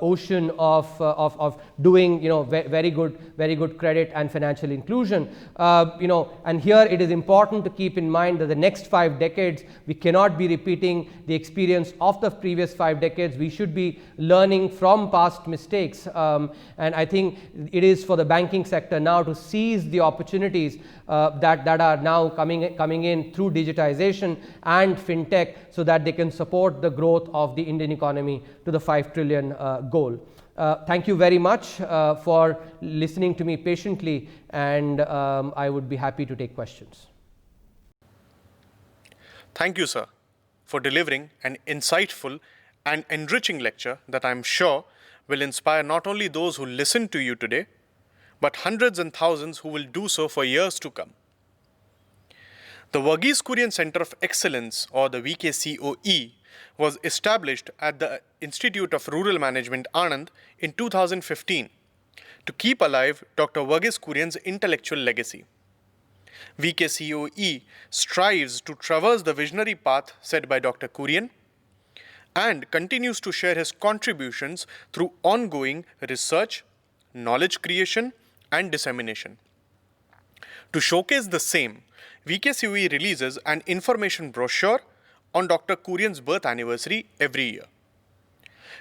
Speaker 4: ocean of doing very good credit and financial inclusion. And here it is important to keep in mind that the next 5 decades we cannot be repeating the experience of the previous 5 decades. We should be learning from past mistakes, and I think it is for the banking sector now to seize the opportunities that are now coming in through digitization and fintech, so that they can support the growth of the Indian economy to the 5 trillion goal. Thank you very much for listening to me patiently, and I would be happy to take questions.
Speaker 1: Thank you, sir, for delivering an insightful and enriching lecture that I'm sure will inspire not only those who listen to you today, but hundreds and thousands who will do so for years to come. The Verghese Kurian Center of Excellence, or the VKCOE, was established at the Institute of Rural Management, Anand, in 2015 to keep alive Dr. Verghese Kurian's intellectual legacy. VKCOE strives to traverse the visionary path set by Dr. Kurian and continues to share his contributions through ongoing research, knowledge creation, and dissemination. To showcase the same, VKCOE releases an information brochure on Dr. Kurian's birth anniversary every year.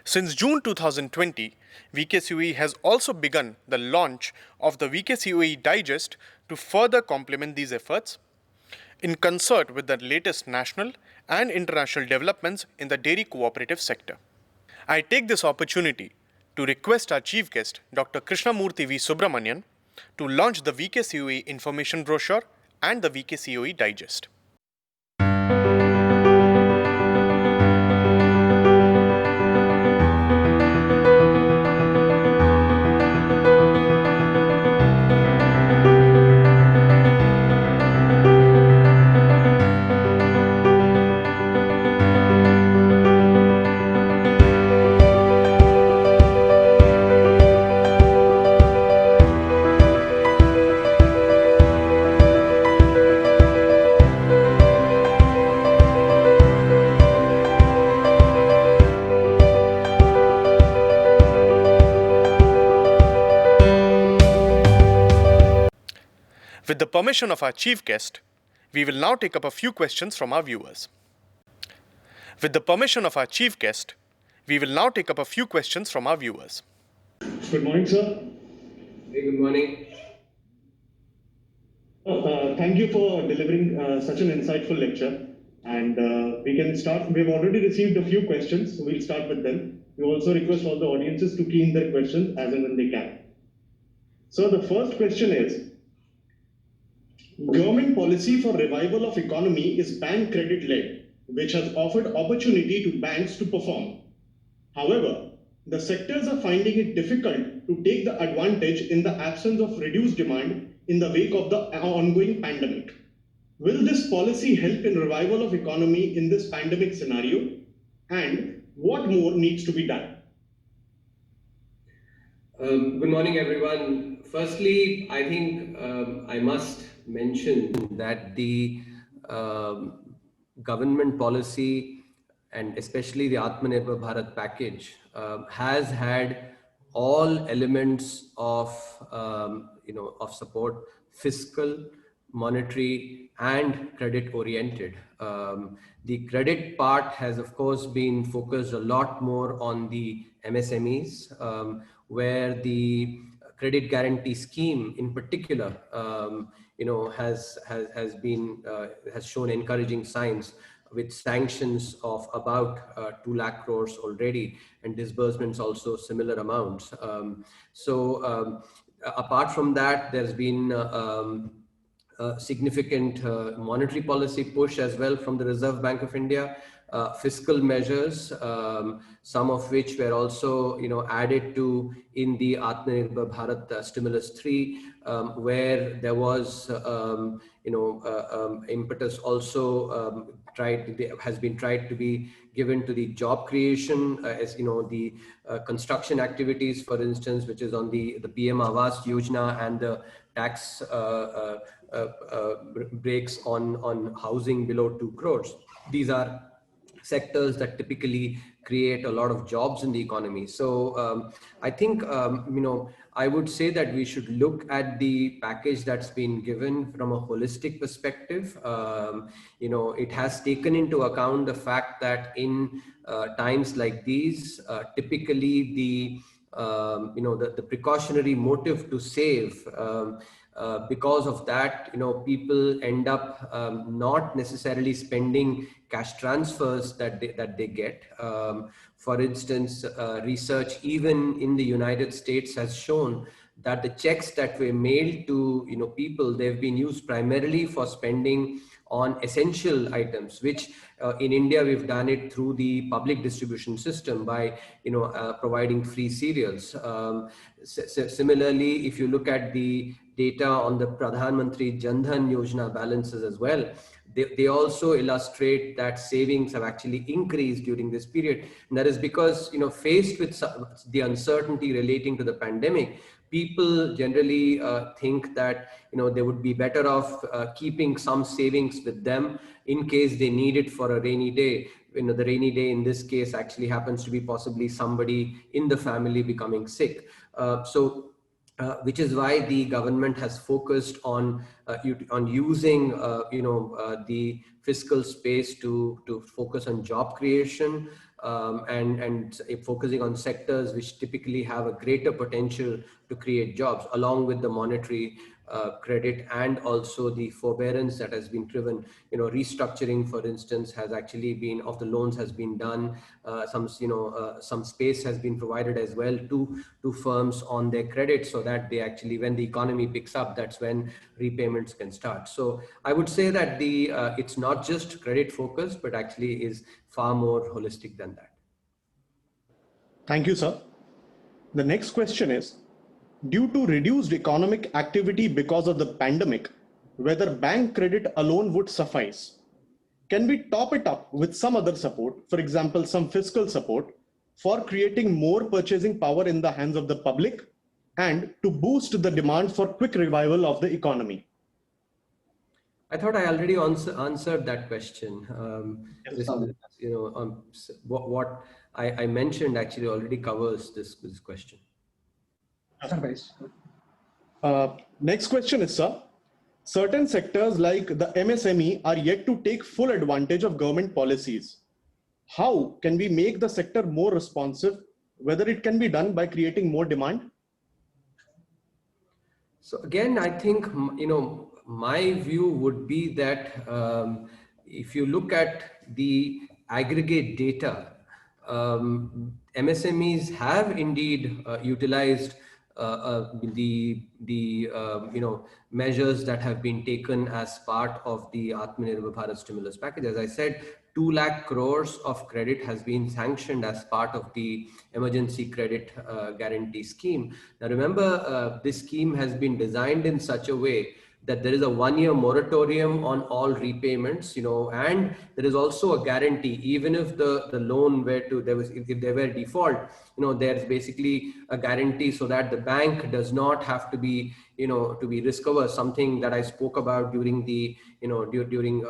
Speaker 1: Since June 2020, VKCOE has also begun the launch of the VKCOE Digest to further complement these efforts, in concert with the latest national and international developments in the dairy cooperative sector. I take this opportunity to request our chief guest, Dr. Krishnamurthy V. Subramanian, to launch the VKCOE information brochure and the VKCOE Digest. With the permission of our chief guest, we will now take up a few questions from our viewers. With the permission of our chief guest, we will now take up a few questions from our viewers.
Speaker 5: Good morning, sir.
Speaker 4: Very good morning.
Speaker 5: Thank you for delivering such an insightful lecture. And we can start. We've already received a few questions, so we'll start with them. We also request all the audiences to key in their questions as and when they can. So the first question is, government policy for revival of economy is bank credit led, which has offered opportunity to banks to perform. However, the sectors are finding it difficult to take the advantage in the absence of reduced demand in the wake of the ongoing pandemic. Will this policy help in revival of economy in this pandemic scenario? And what more needs to be done?
Speaker 4: Good morning, everyone. Firstly, I think I must mention that the government policy, and especially the Atmanirbhar Bharat package, has had all elements of support: fiscal, monetary, and credit oriented. The credit part has, of course, been focused a lot more on the MSMEs, where the credit guarantee scheme in particular has shown encouraging signs, with sanctions of about 2 lakh crores already, and disbursements also similar amounts. Apart from that, there's been significant monetary policy push as well from the Reserve Bank of India. Fiscal measures, some of which were also, added to in the Atmanirbhar Bharat Stimulus 3, where there was, impetus also has been tried to be given to the job creation, as the construction activities, for instance, which is on the PM Awas Yojana, and the tax breaks on housing below 2 crores. These are sectors that typically create a lot of jobs in the economy. So I think, I would say that we should look at the package that's been given from a holistic perspective. It has taken into account the fact that in times like these, typically the precautionary motive to save, because of that, people end up not necessarily spending cash transfers that they get. For instance, research even in the United States has shown that the checks that were mailed to people, they've been used primarily for spending on essential items, which in India we've done it through the public distribution system by providing free cereals. Similarly, if you look at the data on the Pradhan Mantri Jan Dhan Yojana balances as well, they also illustrate that savings have actually increased during this period. And that is because, faced with the uncertainty relating to the pandemic, people generally think that, they would be better off keeping some savings with them in case they need it for a rainy day. The rainy day in this case actually happens to be possibly somebody in the family becoming sick. Which is why the government has focused on using the fiscal space to focus on job creation, and focusing on sectors which typically have a greater potential to create jobs, along with the monetary credit and also the forbearance that has been driven. Restructuring, for instance, has actually been of the loans has been done. Some space has been provided as well to firms on their credit, so that they actually, when the economy picks up, that's when repayments can start. So I would say that it's not just credit focused, but actually is far more holistic than that.
Speaker 5: Thank you, sir. The next question is, due to reduced economic activity because of the pandemic, whether bank credit alone would suffice? Can we top it up with some other support, for example, some fiscal support, for creating more purchasing power in the hands of the public and to boost the demand for quick revival of the economy?
Speaker 4: I thought I already answered that question. What I mentioned actually already covers this question.
Speaker 5: Next question is, sir, certain sectors like the MSME are yet to take full advantage of government policies. How can we make the sector more responsive, whether it can be done by creating more demand?
Speaker 4: So again, I think, my view would be that if you look at the aggregate data, MSMEs have indeed utilized the measures that have been taken as part of the Atmanirbhar Bharat stimulus package. As I said, 2 lakh crores of credit has been sanctioned as part of the emergency credit guarantee scheme. Now remember, this scheme has been designed in such a way that there is a 1-year moratorium on all repayments, and there is also a guarantee, even if the loan were to, if there were default, there's basically a guarantee so that the bank does not have to be, to be risk averse, something that I spoke about during the, during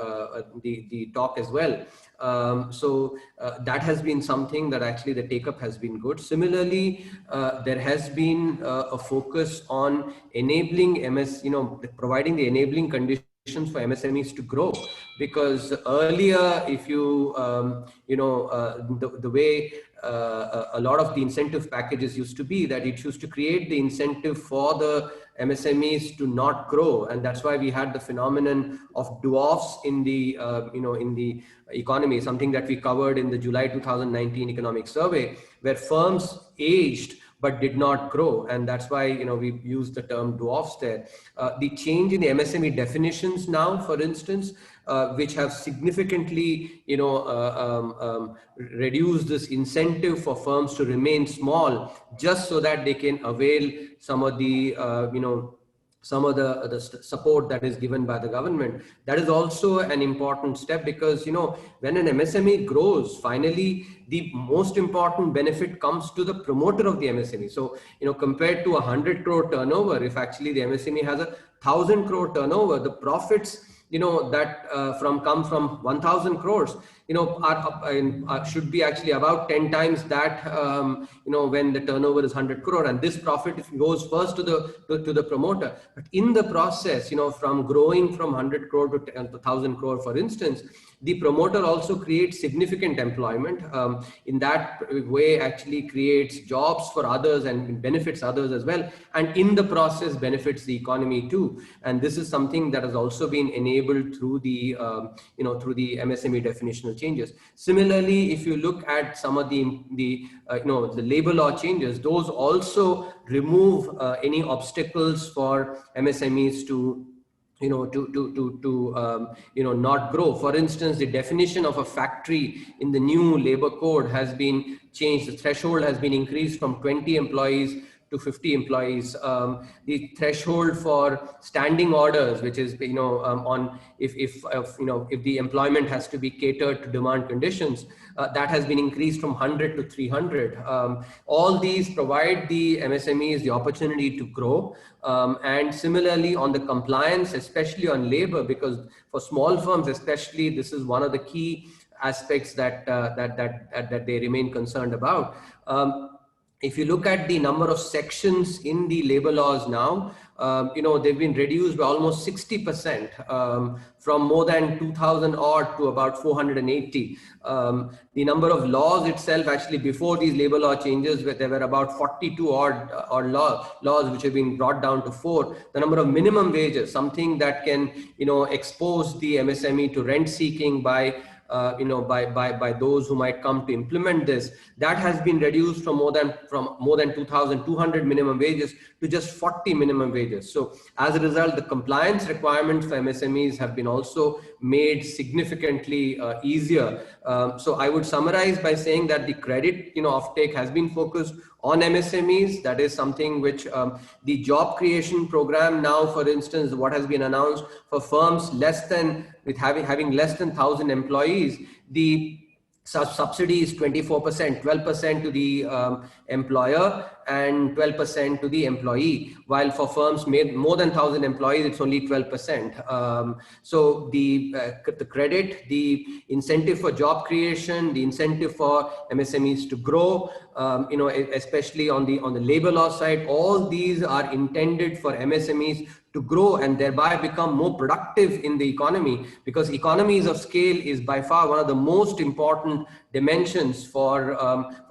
Speaker 4: the talk as well. That has been something that actually the take up has been good. Similarly, there has been a focus on enabling providing the enabling conditions for MSMEs to grow, because earlier, if you the way a lot of the incentive packages used to be, that it used to create the incentive for the MSMEs to not grow, and that's why we had the phenomenon of dwarfs in the in the economy, something that we covered in the July 2019 economic survey, where firms aged but did not grow, and that's why we used the term dwarfs there. The change in the MSME definitions now, for instance, which have significantly reduced this incentive for firms to remain small, just so that they can avail some of the support that is given by the government. That is also an important step, because when an MSME grows, finally the most important benefit comes to the promoter of the MSME. So compared to 100 crore turnover, if actually the MSME has 1,000 crore turnover, the profits that come from 1,000 crores should be actually about 10 times that when the turnover is 100 crore, and this profit goes first to the promoter. But in the process, from growing from 100 crore to 1,000 crore, for instance, the promoter also creates significant employment. In that way, actually creates jobs for others and benefits others as well, and in the process benefits the economy too. And this is something that has also been enabled through the through the MSME definitional changes. Similarly, if you look at some of the labor law changes, those also remove any obstacles for MSMEs to not grow. For instance, the definition of a factory in the new labor code has been changed. The threshold has been increased from 20 employees to 50 employees. The threshold for standing orders, which is on if the employment has to be catered to demand conditions, that has been increased from 100 to 300. All these provide the MSMEs the opportunity to grow. And similarly on the compliance, especially on labor, because for small firms especially, this is one of the key aspects that they remain concerned about. If you look at the number of sections in the labor laws now, they've been reduced by almost 60%, from more than 2,000 odd to about 480. The number of laws itself, actually before these labor law changes, there were about 42 odd laws which have been brought down to 4. The number of minimum wages, something that can expose the MSME to rent seeking by those who might come to implement this, that has been reduced from more than 2,200 minimum wages to just 40 minimum wages. So as a result, the compliance requirements for MSMEs have been also made significantly easier. So I would summarize by saying that the credit offtake has been focused on MSMEs. That is something which the job creation program now, for instance, what has been announced for firms having less than 1,000 employees, the subsidy is 24%, 12% to the employer and 12% to the employee, while for firms made more than 1,000 employees, it's only 12%. So the credit, the incentive for job creation, the incentive for MSMEs to grow, especially on the labor law side, all these are intended for MSMEs to grow and thereby become more productive in the economy, because economies of scale is by far one of the most important dimensions for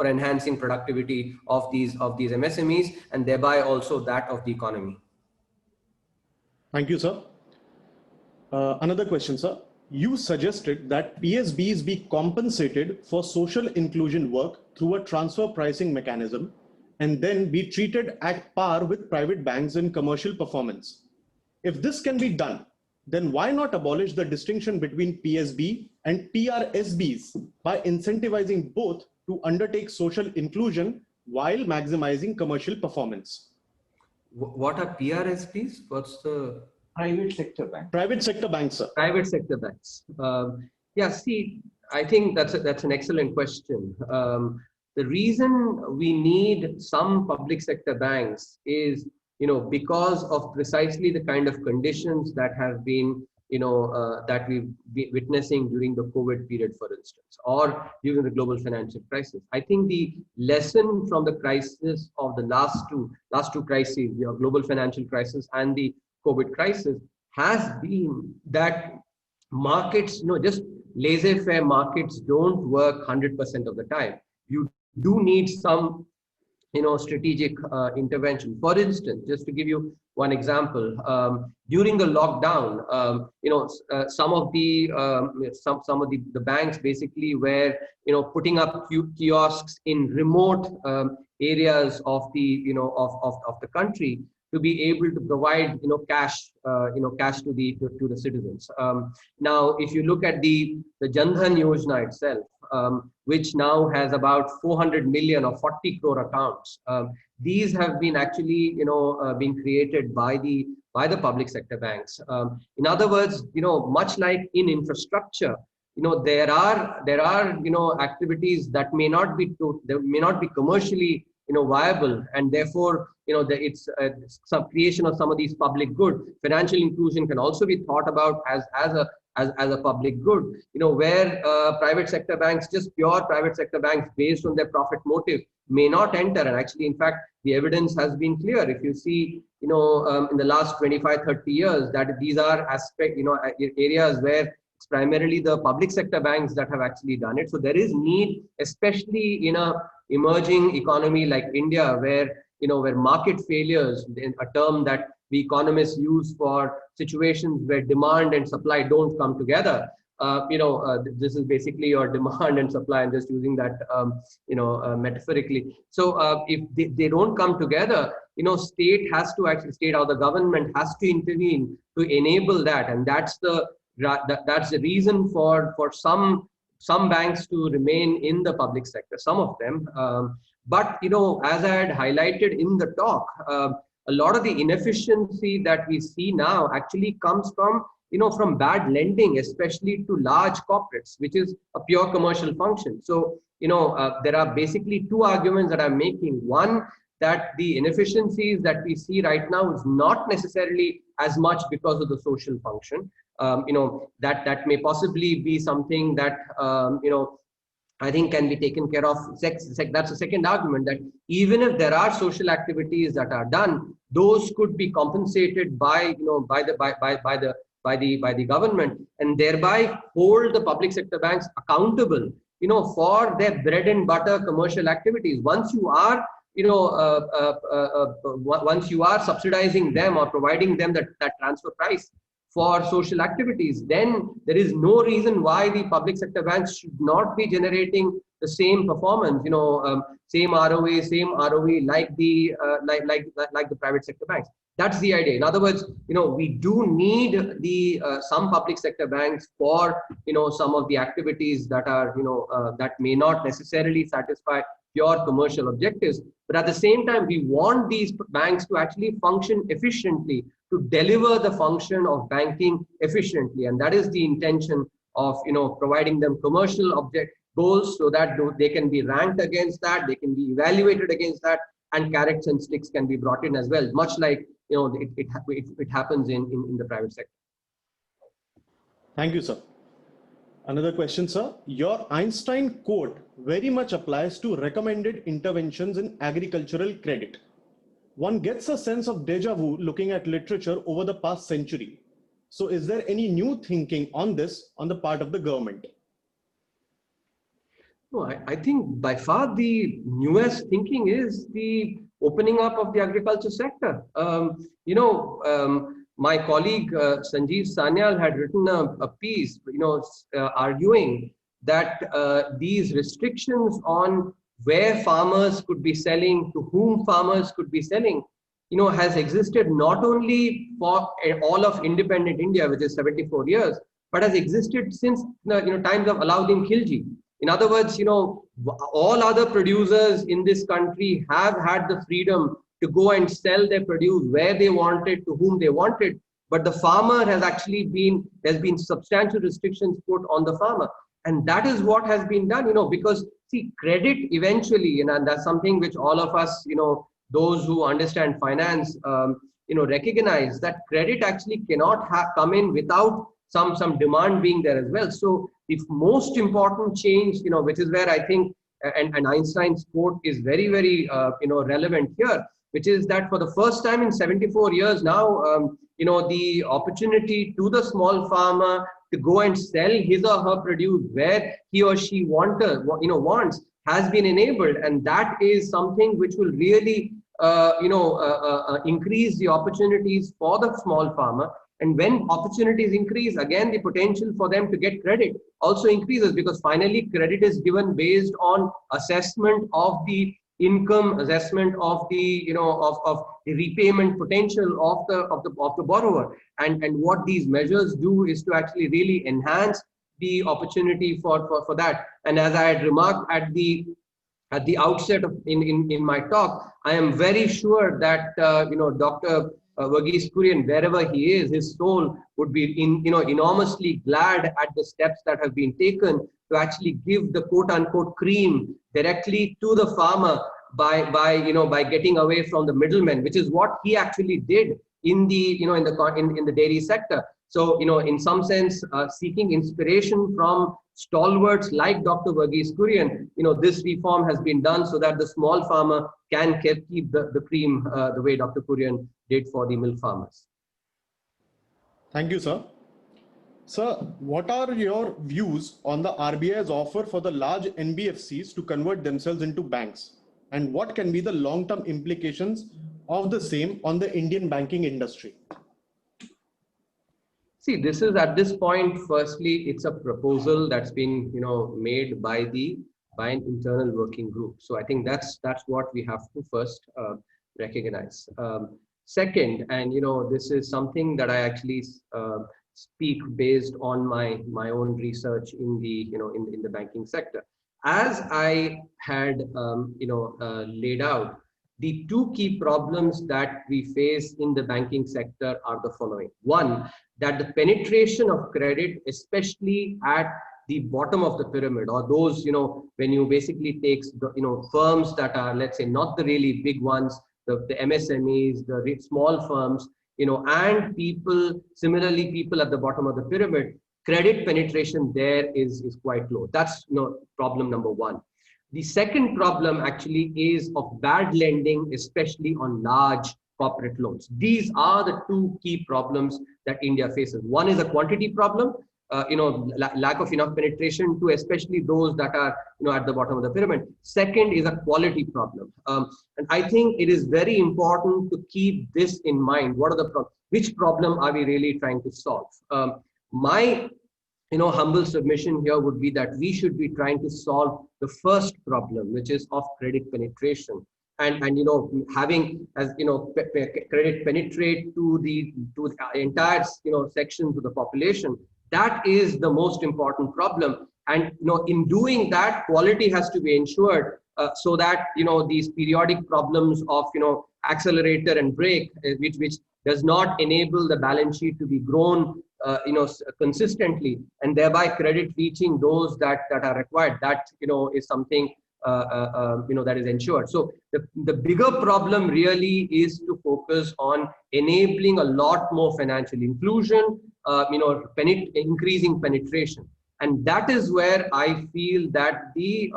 Speaker 4: enhancing productivity of these MSMEs, and thereby also that of the economy.
Speaker 5: Thank you, sir. Another question, sir. You suggested that PSBs be compensated for social inclusion work through a transfer pricing mechanism and then be treated at par with private banks in commercial performance. If this can be done, then why not abolish the distinction between PSB and TRSBs by incentivizing both to undertake social inclusion while maximizing commercial performance?
Speaker 4: What are PRSBs? What's the
Speaker 2: Private sector bank.
Speaker 5: Private sector banks, sir.
Speaker 4: Private sector banks. I think that's an excellent question. The reason we need some public sector banks is because of precisely the kind of conditions that have been, that we've been witnessing during the COVID period, for instance, or during the global financial crisis. I think the lesson from the crisis of the last two crises, the global financial crisis and the COVID crisis, has been that markets, just laissez-faire markets don't work 100% of the time. You do need some strategic intervention. For instance, just to give you one example, during the lockdown, some of the banks basically were putting up kiosks in remote areas of the of the country to be able to provide cash to the citizens. Now, if you look at the Jan Dhan Yojana itself, which now has about 400 million or 40 crore accounts. These have been actually, being created by the public sector banks. In other words, much like in infrastructure, there are activities that may not be commercially viable, and therefore it's some creation of some of these public good. Financial inclusion can also be thought about as a public good, where private sector banks, just pure private sector banks based on their profit motive, may not enter. And actually, in fact, the evidence has been clear. If you see, in the last 25-30 years, that these are areas where it's primarily the public sector banks that have actually done it. So there is need, especially in a emerging economy like India, where market failures, a term that the economists use for situations where demand and supply don't come together. This is basically your demand and supply. I'm just using that, metaphorically. So if they don't come together, state or the government has to intervene to enable that, and that's the reason for some banks to remain in the public sector, some of them. But as I had highlighted in the talk, a lot of the inefficiency that we see now actually comes from bad lending, especially to large corporates, which is a pure commercial function. So there are basically two arguments that I'm making. One, that the inefficiencies that we see right now is not necessarily as much because of the social function. That may possibly be something that I think can be taken care of. That's the second argument, that even if there are social activities that are done, those could be compensated by the government, and thereby hold the public sector banks accountable, for their bread and butter commercial activities. Once you are once you are subsidizing them or providing them that transfer price for social activities, then there is no reason why the public sector banks should not be generating the same performance, same ROA, same ROE like the private sector banks. That's the idea. In other words, we do need the some public sector banks for some of the activities that are that may not necessarily satisfy pure commercial objectives, but at the same time we want these banks to actually function efficiently, to deliver the function of banking efficiently, and that is the intention of providing them commercial object goals, so that they can be ranked against that, they can be evaluated against that, and carrots and sticks can be brought in as well, much like it happens in the private sector.
Speaker 5: Thank you, sir. Another question, sir. Your Einstein quote very much applies to recommended interventions in agricultural credit. One gets a sense of deja vu looking at literature over the past century. So is there any new thinking on this on the part of the government?
Speaker 4: No, I think by far the newest thinking is the opening up of the agriculture sector. My colleague Sanjeev Sanyal had written a piece, arguing that these restrictions on where farmers could be selling, to whom farmers could be selling, has existed not only for all of independent India, which is 74 years, but has existed since times of Alauddin Khilji. In other words, all other producers in this country have had the freedom to go and sell their produce where they wanted, to whom they wanted. But the farmer there's been substantial restrictions put on the farmer. And that is what has been done, because see, credit eventually, and that's something which all of us, those who understand finance, recognize that credit actually cannot come in without some demand being there as well. So the most important change, which is where I think, and Einstein's quote is very, very, relevant here, which is that for the first time in 74 years now, the opportunity to the small farmer to go and sell his or her produce where he or she wants has been enabled, and that is something which will really increase the opportunities for the small farmer. And when opportunities increase, again, the potential for them to get credit also increases, because finally credit is given based on assessment of the income, assessment of the of the repayment potential of the borrower. And what these measures do is to actually really enhance the opportunity for that. And as I had remarked at the outset of in my talk, I am very sure that Dr. Verghese Kurian, wherever he is, his soul would be enormously glad at the steps that have been taken to actually give the quote unquote cream directly to the farmer by getting away from the middlemen, which is what he actually did in the dairy sector. So, in some sense, seeking inspiration from stalwarts like Dr. Verghese Kurian, this reform has been done so that the small farmer can keep the cream the way Dr. Kurian did for the milk farmers.
Speaker 5: Thank you, sir. Sir, what are your views on the RBI's offer for the large NBFCs to convert themselves into banks? And what can be the long-term implications of the same on the Indian banking industry?
Speaker 4: See, this is at this point, firstly, it's a proposal that's been, made by an internal working group. So I think that's what we have to first recognize. Second, and this is something that I actually speak based on my own research in the banking sector. As I had laid out, the two key problems that we face in the banking sector are the following. One, that the penetration of credit, especially at the bottom of the pyramid, or those, when you basically take firms that are, let's say, not the really big ones, the MSMEs, the small firms, and similarly people at the bottom of the pyramid, credit penetration there is quite low. That's problem number one. The second problem actually is of bad lending, especially on large corporate loans. These are the two key problems that India faces. One is a quantity problem, lack of enough penetration to especially those that are at the bottom of the pyramid. Second is a quality problem. And I think it is very important to keep this in mind. Which problem are we really trying to solve? My humble submission here would be that we should be trying to solve the first problem, which is of credit penetration. And having credit penetrate to the entire sections of the population, that is the most important problem. And in doing that, quality has to be ensured so that these periodic problems of accelerator and brake, which does not enable the balance sheet to be grown consistently, and thereby credit reaching those that are required. That is something that is ensured. So the bigger problem really is to focus on enabling a lot more financial inclusion, increasing penetration, and that is where I feel that the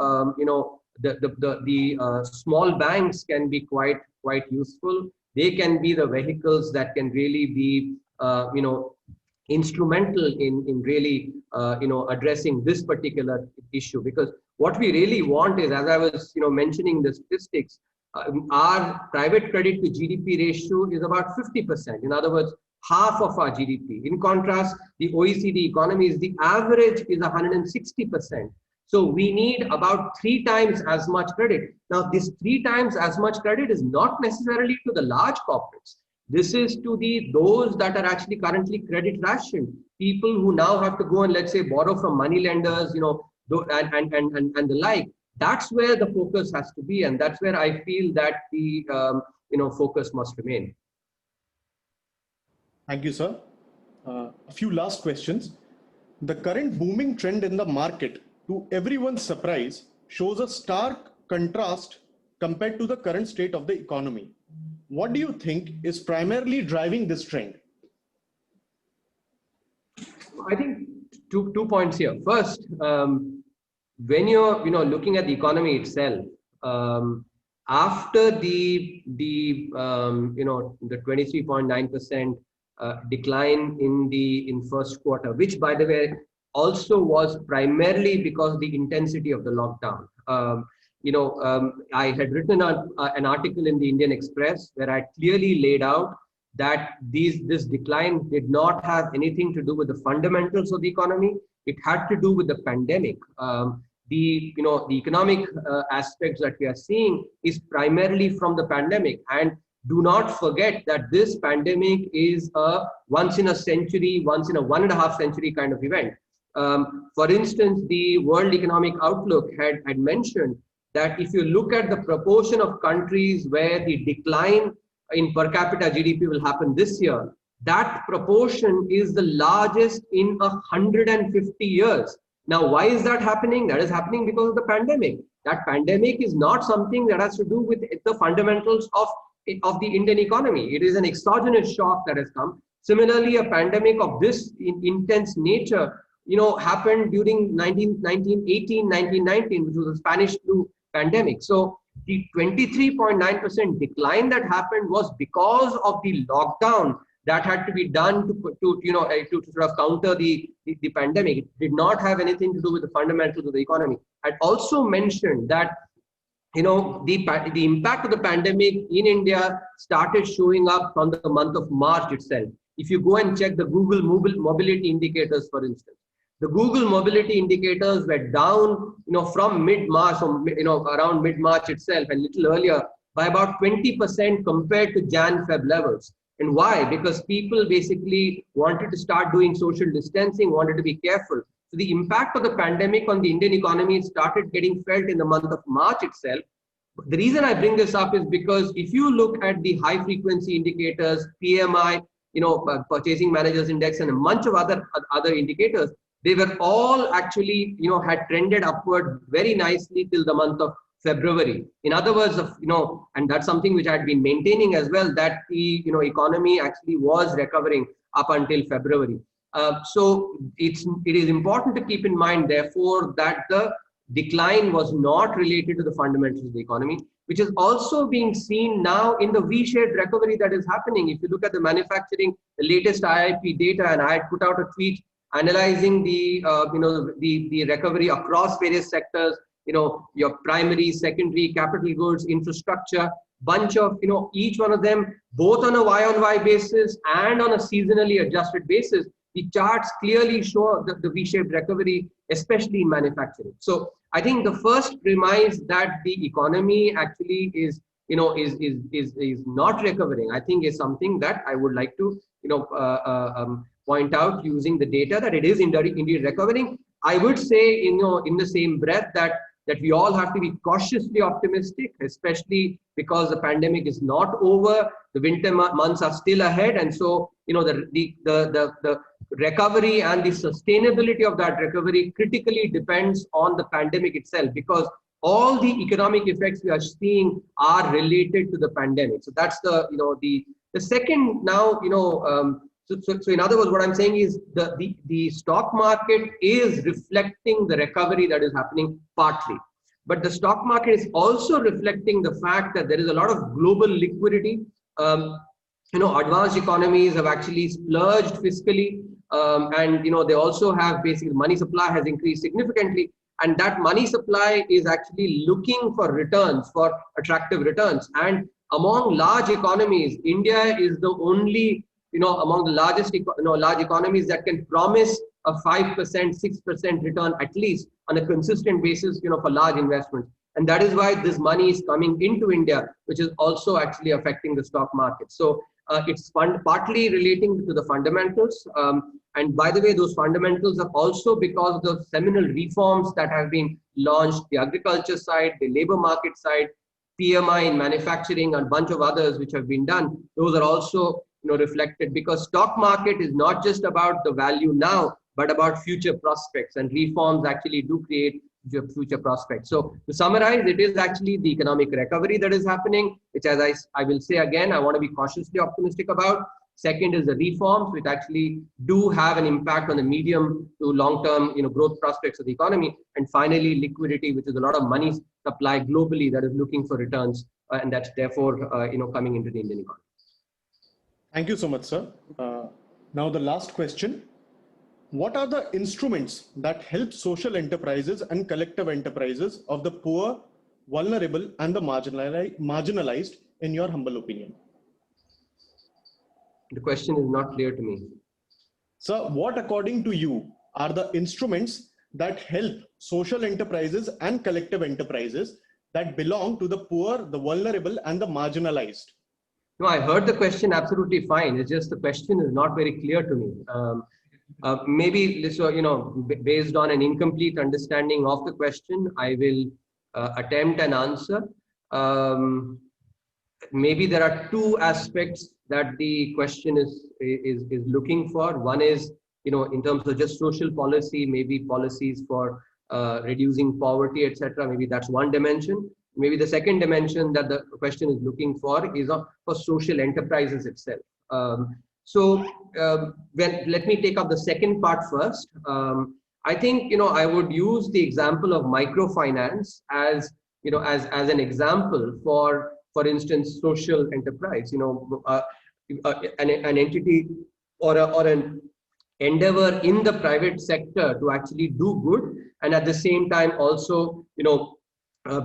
Speaker 4: small banks can be quite useful. They can be the vehicles that can really be instrumental in really addressing this particular issue, because what we really want is, as I was mentioning the statistics, our private credit to GDP ratio is about 50%. In other words, half of our GDP. In contrast, the OECD economies, the average is 160%. So we need about 3 times as much credit. Now, this 3 times as much credit is not necessarily to the large corporates. This is to those that are actually currently credit rationed, people who now have to go and, let's say, borrow from money lenders, and the like. That's where the focus has to be, and that's where I feel that the focus must remain.
Speaker 5: Thank you, sir. A few last questions. The current booming trend in the market, to everyone's surprise, shows a stark contrast compared to the current state of the economy. What do you think is primarily driving this trend?
Speaker 4: I think two points here. First, when you're looking at the economy itself, after the 23.9% decline in first quarter, which by the way also was primarily because of the intensity of the lockdown. I had written an article in the Indian Express where I clearly laid out that this decline did not have anything to do with the fundamentals of the economy. It had to do with the pandemic. The economic aspects that we are seeing is primarily from the pandemic. And do not forget that this pandemic is a once in a century, once in a 1.5 century kind of event. For instance, the World Economic Outlook had mentioned that if you look at the proportion of countries where the decline in per capita GDP will happen this year, that proportion is the largest in 150 years. Now, why is that happening? That is happening because of the pandemic. That pandemic is not something that has to do with the fundamentals of the Indian economy. It is an exogenous shock that has come. Similarly, a pandemic of this intense nature, happened during 1919, which was the Spanish flu pandemic. So the 23.9% decline that happened was because of the lockdown that had to be done to sort of counter the pandemic. It did not have anything to do with the fundamentals of the economy. I'd also mentioned that the impact of the pandemic in India started showing up from the month of March itself. If you go and check the Google mobility indicators, for instance, the Google mobility indicators were down, from mid-March, around mid-March itself and a little earlier by about 20% compared to Jan-Feb levels. And why? Because people basically wanted to start doing social distancing, wanted to be careful. So the impact of the pandemic on the Indian economy started getting felt in the month of March itself. The reason I bring this up is because if you look at the high frequency indicators, PMI, Purchasing Managers Index, and a bunch of other indicators, they were all actually, had trended upward very nicely till the month of February. In other words, and that's something which I had been maintaining as well, that the economy actually was recovering up until February. So it is important to keep in mind, therefore, that the decline was not related to the fundamentals of the economy, which is also being seen now in the V-shaped recovery that is happening. If you look at the manufacturing, the latest IIP data, and I had put out a tweet analyzing the recovery across various sectors, your primary, secondary, capital goods, infrastructure, bunch of, each one of them, both on a Y-on-Y basis and on a seasonally adjusted basis. The charts clearly show the V-shaped recovery, especially in manufacturing. So I think the first premise that the economy actually is not recovering, I think is something that I would like to, point out using the data that it is indeed recovering. I would say, in the same breath that we all have to be cautiously optimistic, especially because the pandemic is not over. The winter months are still ahead, and so the recovery and the sustainability of that recovery critically depends on the pandemic itself, because all the economic effects we are seeing are related to the pandemic. So that's the second now. So in other words, what I'm saying is the stock market is reflecting the recovery that is happening partly. But the stock market is also reflecting the fact that there is a lot of global liquidity. Advanced economies have actually splurged fiscally. And they also have basically money supply has increased significantly. And that money supply is actually looking for returns, for attractive returns. And among large economies, India is the only among the largest, large economies that can promise a 5%, 6% return at least on a consistent basis, for large investments. And that is why this money is coming into India, which is also actually affecting the stock market. So it's partly relating to the fundamentals. And by the way, those fundamentals are also because of the seminal reforms that have been launched, the agriculture side, the labor market side, PMI in manufacturing, and a bunch of others which have been done. Those are also reflected, because stock market is not just about the value now, but about future prospects, and reforms actually do create future prospects. So to summarize, it is actually the economic recovery that is happening, which, as I will say again, I want to be cautiously optimistic about. Second is the reforms, which actually do have an impact on the medium to long-term growth prospects of the economy. And finally, liquidity, which is a lot of money supply globally that is looking for returns, and that's therefore coming into the Indian economy.
Speaker 5: Thank you so much, sir. Now the last question. What are the instruments that help social enterprises and collective enterprises of the poor, vulnerable, and the marginalized, in your humble opinion?
Speaker 4: The question is not clear to me.
Speaker 5: Sir, what according to you are the instruments that help social enterprises and collective enterprises that belong to the poor, the vulnerable, and the marginalized?
Speaker 4: No, I heard the question absolutely fine. It's just the question is not very clear to me. Maybe, so, based on an incomplete understanding of the question, I will attempt an answer. Maybe there are two aspects that the question is looking for. One is, in terms of just social policy, maybe policies for reducing poverty, etc. Maybe that's one dimension. Maybe the second dimension that the question is looking for is for social enterprises itself. Let me take up the second part first. I think, I would use the example of microfinance as an example for instance, social enterprise. An entity or an endeavor in the private sector to actually do good, and at the same time also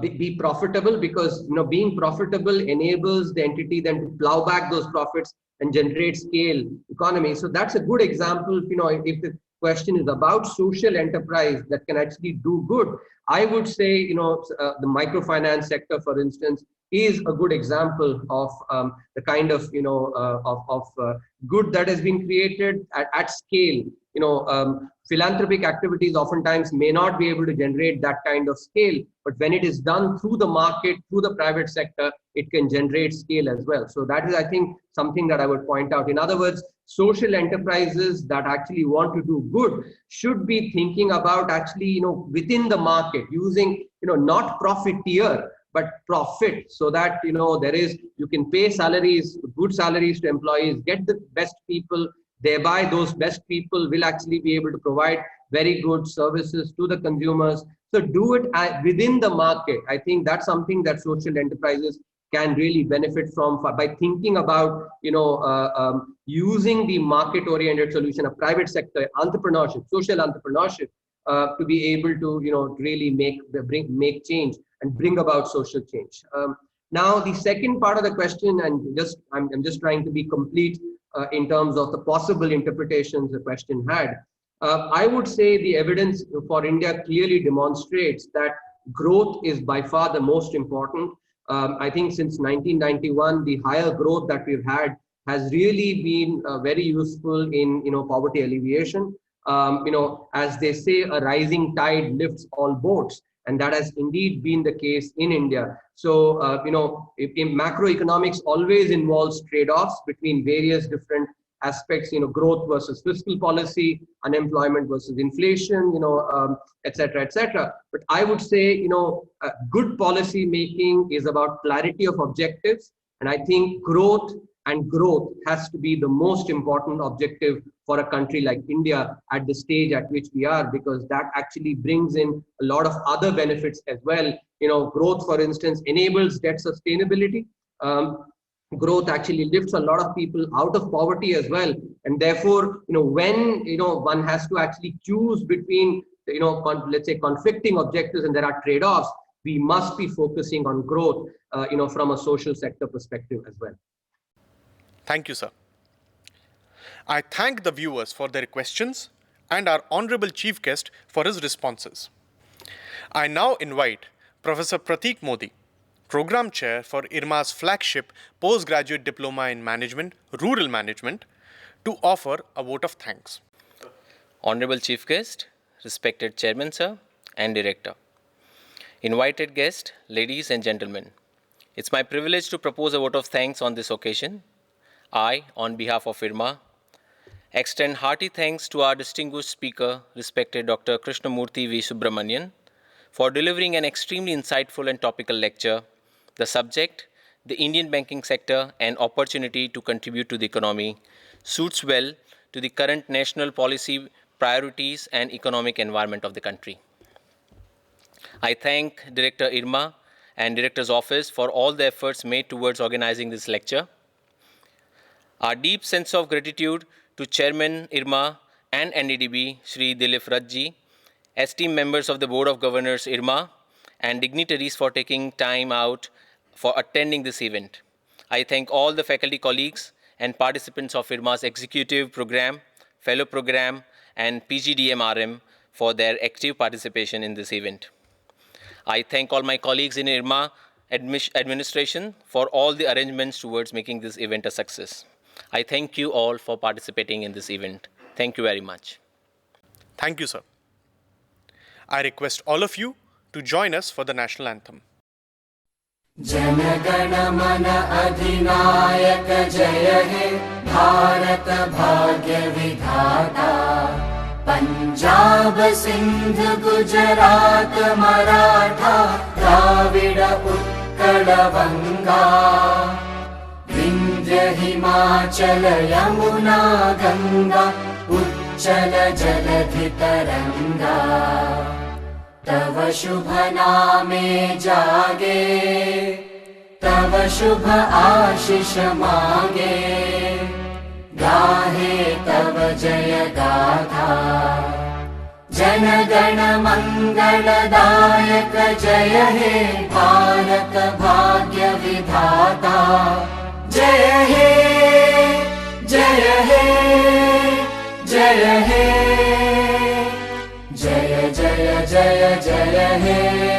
Speaker 4: be profitable, because being profitable enables the entity then to plow back those profits and generate scale economy. So that's a good example. If the question is about social enterprise that can actually do good, I would say the microfinance sector, for instance, is a good example of the kind of good that has been created at scale. Philanthropic activities oftentimes may not be able to generate that kind of scale, but when it is done through the market, through the private sector, it can generate scale as well. So that is, I think, something that I would point out. In other words, social enterprises that actually want to do good should be thinking about actually, within the market, using, not profiteer, but profit, so that, you can pay salaries, good salaries to employees, get the best people, thereby those best people will actually be able to provide very good services to the consumers. So do it within the market. I think that's something that social enterprises can really benefit from by thinking about, using the market-oriented solution of private sector entrepreneurship, social entrepreneurship, to be able to, really make change and bring about social change. Now, the second part of the question, and I'm just trying to be complete in terms of the possible interpretations the question had. I would say the evidence for India clearly demonstrates that growth is by far the most important. I think since 1991, the higher growth that we've had has really been very useful in poverty alleviation. As they say, a rising tide lifts all boats, and that has indeed been the case in India. So, in macroeconomics always involves trade-offs between various different aspects, growth versus fiscal policy, unemployment versus inflation, et cetera, et cetera. But I would say, good policy making is about clarity of objectives. And I think growth has to be the most important objective for a country like India at the stage at which we are, because that actually brings in a lot of other benefits as well. Growth, for instance, enables debt sustainability. Growth actually lifts a lot of people out of poverty as well. And therefore, when, one has to actually choose between, let's say conflicting objectives and there are trade-offs, we must be focusing on growth, from a social sector perspective as well.
Speaker 1: Thank you, sir. I thank the viewers for their questions and our Honorable Chief Guest for his responses. I now invite Professor Prateek Modi, Program Chair for IRMA's flagship Postgraduate Diploma in Management, Rural Management, to offer a vote of thanks.
Speaker 6: Honorable Chief Guest, respected Chairman, Sir, and Director, invited guests, ladies and gentlemen, it's my privilege to propose a vote of thanks on this occasion. I, on behalf of IRMA, extend hearty thanks to our distinguished speaker, respected Dr. Krishnamurthy V. Subramanian, for delivering an extremely insightful and topical lecture. The subject, the Indian banking sector, an opportunity to contribute to the economy, suits well to the current national policy priorities and economic environment of the country. I thank Director IRMA and Director's Office for all the efforts made towards organizing this lecture. Our deep sense of gratitude to Chairman IRMA and NEDB, Shri Dilip Rathji, esteemed members of the Board of Governors IRMA, and dignitaries for taking time out for attending this event. I thank all the faculty colleagues and participants of IRMA's executive program, fellow program, and PGDM-RM for their active participation in this event. I thank all my colleagues in IRMA administration for all the arrangements towards making this event a success. I thank you all for participating in this event. Thank you very much.
Speaker 1: Thank you, sir. I request all of you to join us for the national anthem.
Speaker 7: जनगण मन अधिनायक जय हे भारत भाग्य विधाता पंजाब सिंध गुजरात मराठा द्राविड उत्कल बंगा विंध्य हिमाचल यमुना गंगा उच्चल जलधि तरंगा तव शुभ नामे जागे तव शुभ आशीष मांगे गाहे तव जय गाथा जन गण मंगलदायक जय हे भारत भाग्य विधाता जय हे जय हे जय हे जय जय जय जय हे